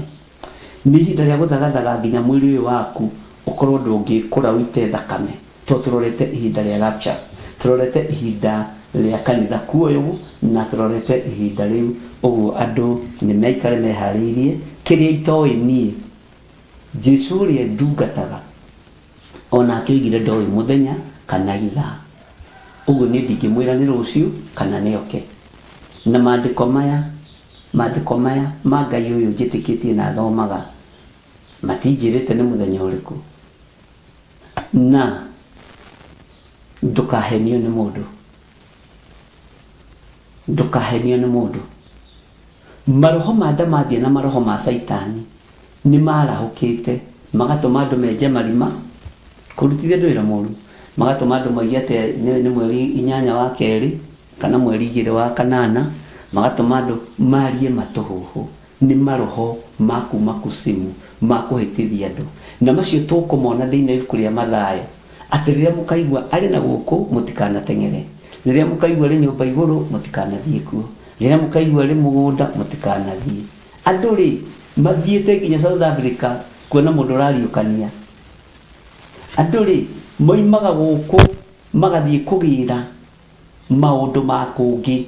Nĩ ihinda rĩa gũthagathaga nginya mwĩrĩ ũyũ waku ũkorwo ndũngĩkũra wĩite thakame. Tũrorete ihinda rĩa rapture, tũrorete ihinda rĩa kanitha kuoywo na tũrorete ihinda rĩu ũguo andũ nĩ maikare meharĩirie kĩrĩa itoĩ niĩ Jesũ ũrĩa ndungataga ona akĩoigire ndoĩ mũthenya kana ithaa. Ũguo niĩ ndingĩmwĩra nĩ rũciũ kana nĩ oke. Na maandĩko maya ma Ngai ũyũ njĩtĩkĩtie na thomaga matinjĩrĩte nĩ mũthenya ũrĩkũ. Na ndũkahenio nĩ mũndũ, ndũkahenio nĩ mũndũ. Maroho ma ndamathia na maroho ma Saitani nĩ marahũkĩte magatũma andũ menje marima kũrutithia andũ wĩra mũru, magatũma andũ moige atĩ nĩ mweri 8 wa kerĩ kana mweri 2 wa kanana, magatũma andũ marie matũhũhũ. Nĩ maroho ma kuma kusimu ma kũhĩtithia andũ, na macio tũkũmona thĩinĩ wa ibuku rĩa Mathayo atĩ rĩrĩa mũkaigua arĩ na gũkũ mũtikanateng'ere, rĩrĩa mũkaigua arĩ nyũmba igũrũ mũtikanathiĩ kuo, rĩrĩa mũkaigua arĩ mũgũnda mũtikanathiĩ. Andũ rĩ mathiĩte nginya South Africa kuona mũndũ ũrariũkania. Andũ rĩ moimaga gũkũ magathiĩ kũgĩra maũndũ ma kũngĩ.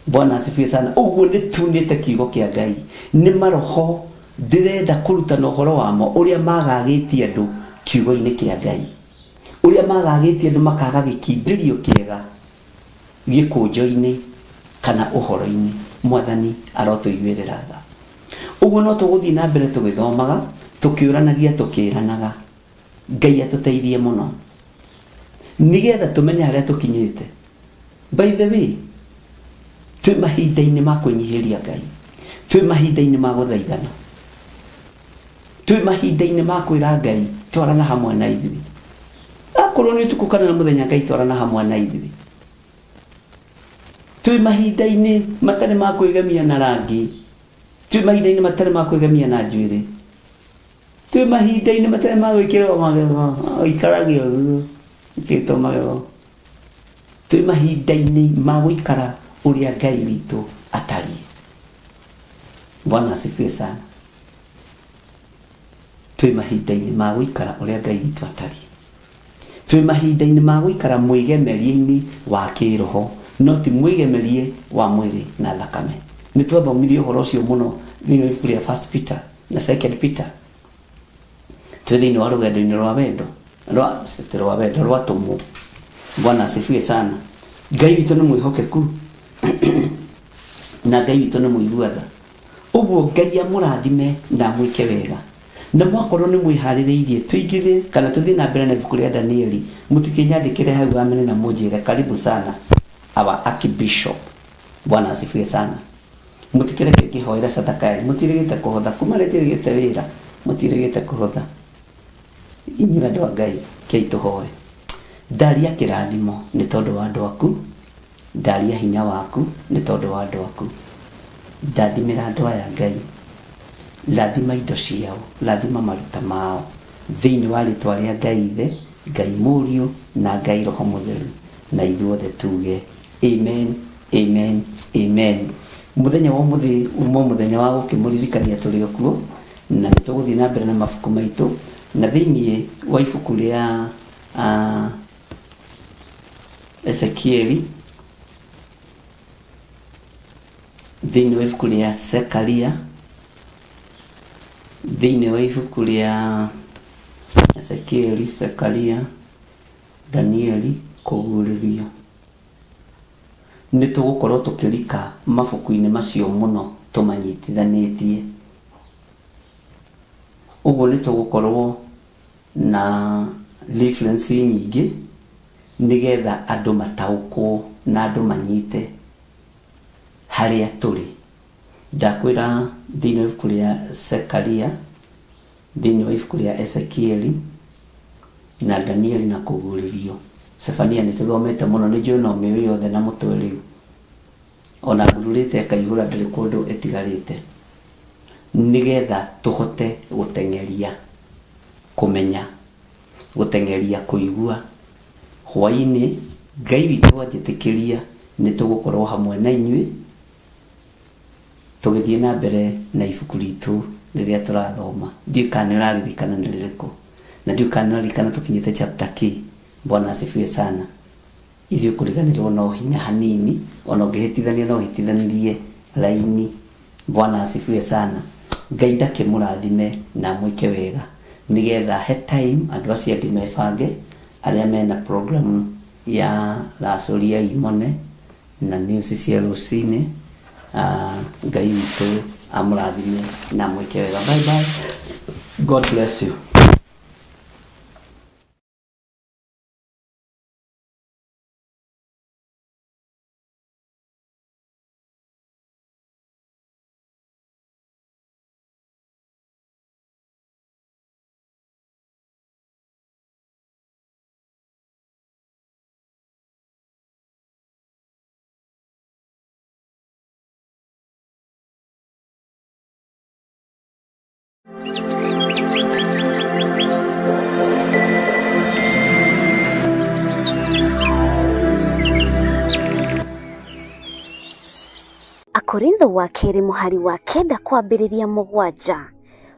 Bwana asifiwe sana. Ũguo nĩ tunĩte kiugo kĩa Ngai. Nĩ maroho ndĩrenda kũruta na ũhoro wamo ũrĩa magagĩtie andũ kiugo-inĩ kĩa Ngai, ũrĩa magagĩtie andũ makaga gĩkindĩrio kĩega gĩkũnjo-inĩ kana ũhoro-inĩ. Mwathani arotũiguĩrĩra tha. Ũguo no tũgũthiĩ na mbere tũgĩthomaga tũkĩũranagia tũkĩranaga. Ngai atũteithie mũno nĩgetha tũmenye harĩa tũkinyĩte. By the way, twĩ mahinda-inĩ ma kwĩnyihĩria Ngai, twĩ mahinda-inĩ ma gũthaithana, twĩ mahinda-inĩ ma kwĩra Ngai twarana hamwe na ithuĩ. Akorwo nĩ ũtukũ kana mũthenya Ngai twarana hamwe na ithuĩ. Twĩ mahinda-inĩ matarĩ ma kwĩgemia na rangi, twĩ mahinda-inĩ matarĩ ma kwĩgemia na njuĩrĩ, twĩ mahinda-inĩ matarĩ ma gwĩkĩrwo magego ikaragio ikĩtwo magego, twĩ mahinda-inĩ ma gũikara ũrĩa Ngai witũ atariĩ. Bwana asifiwe sana. Twĩ mahinda-inĩ ma gũikara ũrĩa Ngai witũ atariĩ. Twĩ mahinda-inĩ ma gũikara mwĩgemerie-inĩ wa kĩroho no ti mwĩgemerie wa mwĩrĩ na thakame. Nĩ twathomirie ũhoro ũcio mũno thĩinĩ wa ibuku rĩa 1 Peter na 2 Peter. Twĩ thĩinĩ wa rũgendo-inĩ rwa wendo rwatũmwo. Bwana asifiwe sana. Ngai witũ nĩ mwĩhokeku na Ngai witũ nĩ mũiguaga. Ũguo Ngai amũrathime na mwĩke wega. Na mwakorwo nĩ mwĩharĩrĩirie tũingĩre kana tũthiĩ na mbere na ibuku rĩa Danieli, mũtikinyandĩkĩre hau amene na mũnjĩre karibu sana our Archbishop. Bwana asifiwe sana. Mũtikĩreke kĩhoera sadaka yanyu, mũtirĩgĩte kũhotha kuma rĩtirĩgĩte wĩra, mũtirĩgĩte kũhotha. Inyuĩ andũ a Ngai kei tũhoe. Ndaria kĩrathimo nĩ tondũ wa andũ aku, ndaria hinya waku nĩ tondũ wa andũ aku. Ndathimĩra andũ aya Ngai, lathima indo ciao, lathima maruta mao thĩinĩ wa rĩtwa rĩa Ngai Ithe Ngai Mũriũ na Ngai Roho Mũtheru, na ithuothe tuge amen, amen, amen. Muthenya wa muthi muthenya wa gukimũririkania tũrĩ okuo, na nĩtũgũthiĩ na mbere na mabuku maitũ, na thĩinĩ wa ibuku rĩa Ezekieli, thĩinĩ wa ibuku rĩa Zekaria, thĩinĩ wa ibuku rĩa Ezekieli, Zekaria, Danieli, Kũguũrĩrio, nĩtũgũkorwo tũkĩrika mabuku-inĩ macio mũno tũmanyitithanĩtie. Ũguo nĩtũgũkorwo na reference nyingĩ nĩgetha andũ mataũkwo na andũ manyite harĩa tũrĩ. Ndakwĩra thĩinĩ wa ibuku rĩa Zekaria, thĩinĩ wa ibuku rĩa Ezekieli na Danieli na Kũguũrĩrio. Sefania nĩtũthomete mũno, nĩnjũĩ no mĩũĩ yothe na mũtwe rĩu, ona ngururĩte akaihũra ndĩrĩ kũndũ ĩtigarĩte, nĩgetha tũhote gũteng'eria kũmenya, gũteng'eria kũigua. Hwaĩ-inĩ Ngai witũ anjĩtĩkĩria nĩtũgũkorwo hamwe na inyuĩ tũgĩthiĩ na mbere na ibuku ritũ rĩrĩa tũrathoma. Ndiũĩ kana nĩũraririkana nĩ rĩrĩkũ, na ndiũĩ kana nĩũraririkana tũkinyĩte chapter key. Bwana asifiwe sana. Ithuĩ kũriganĩrwo no hinya hanini, ona ũngĩhĩtithania no ũhĩtithanirie laini. Bwana asifiwe sana. Ngai ndakĩmũrathime na mwĩke wega, nĩgetha he time andũ acio angĩ mebange, arĩa mena program ya racũri ya imone na news cia rũcinĩ. Ngai witũ amũrathime na mwĩke wega. Bye bye. God bless you. Akorintho wa kerĩ mũhari wa 9 kwambĩrĩria 7.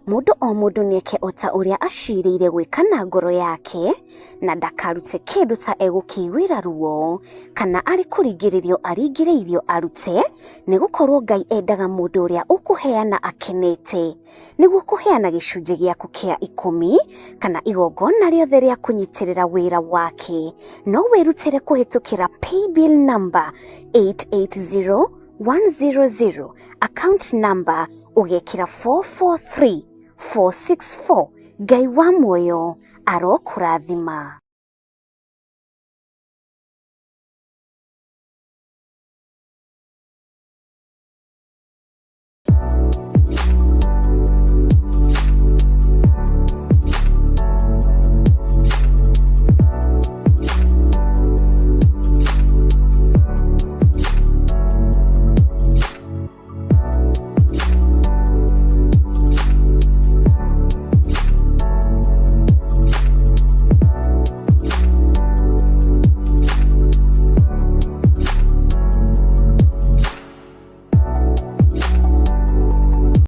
Mũndũ o mũndũ nĩeke o ta ũrĩa acirĩire gwĩka na ngoro yake, na ndakarute kĩndũ ta egũkĩiguĩra ruo, kana arĩ kũringĩrĩrio aringĩrĩirio arute, nĩgũkorwo Ngai endaga mũndũ ũrĩa ũkũheana akenete, nĩguo kũheana gĩcunjĩ gĩaku kĩa 10 kana igongona rĩothe rĩa kũnyitĩrĩra wĩra wake. No wĩrutĩre kũhĩtũkĩra paybill number 880100, account number ugekĩra 443464. Ngai wa muoyo arokũrathima.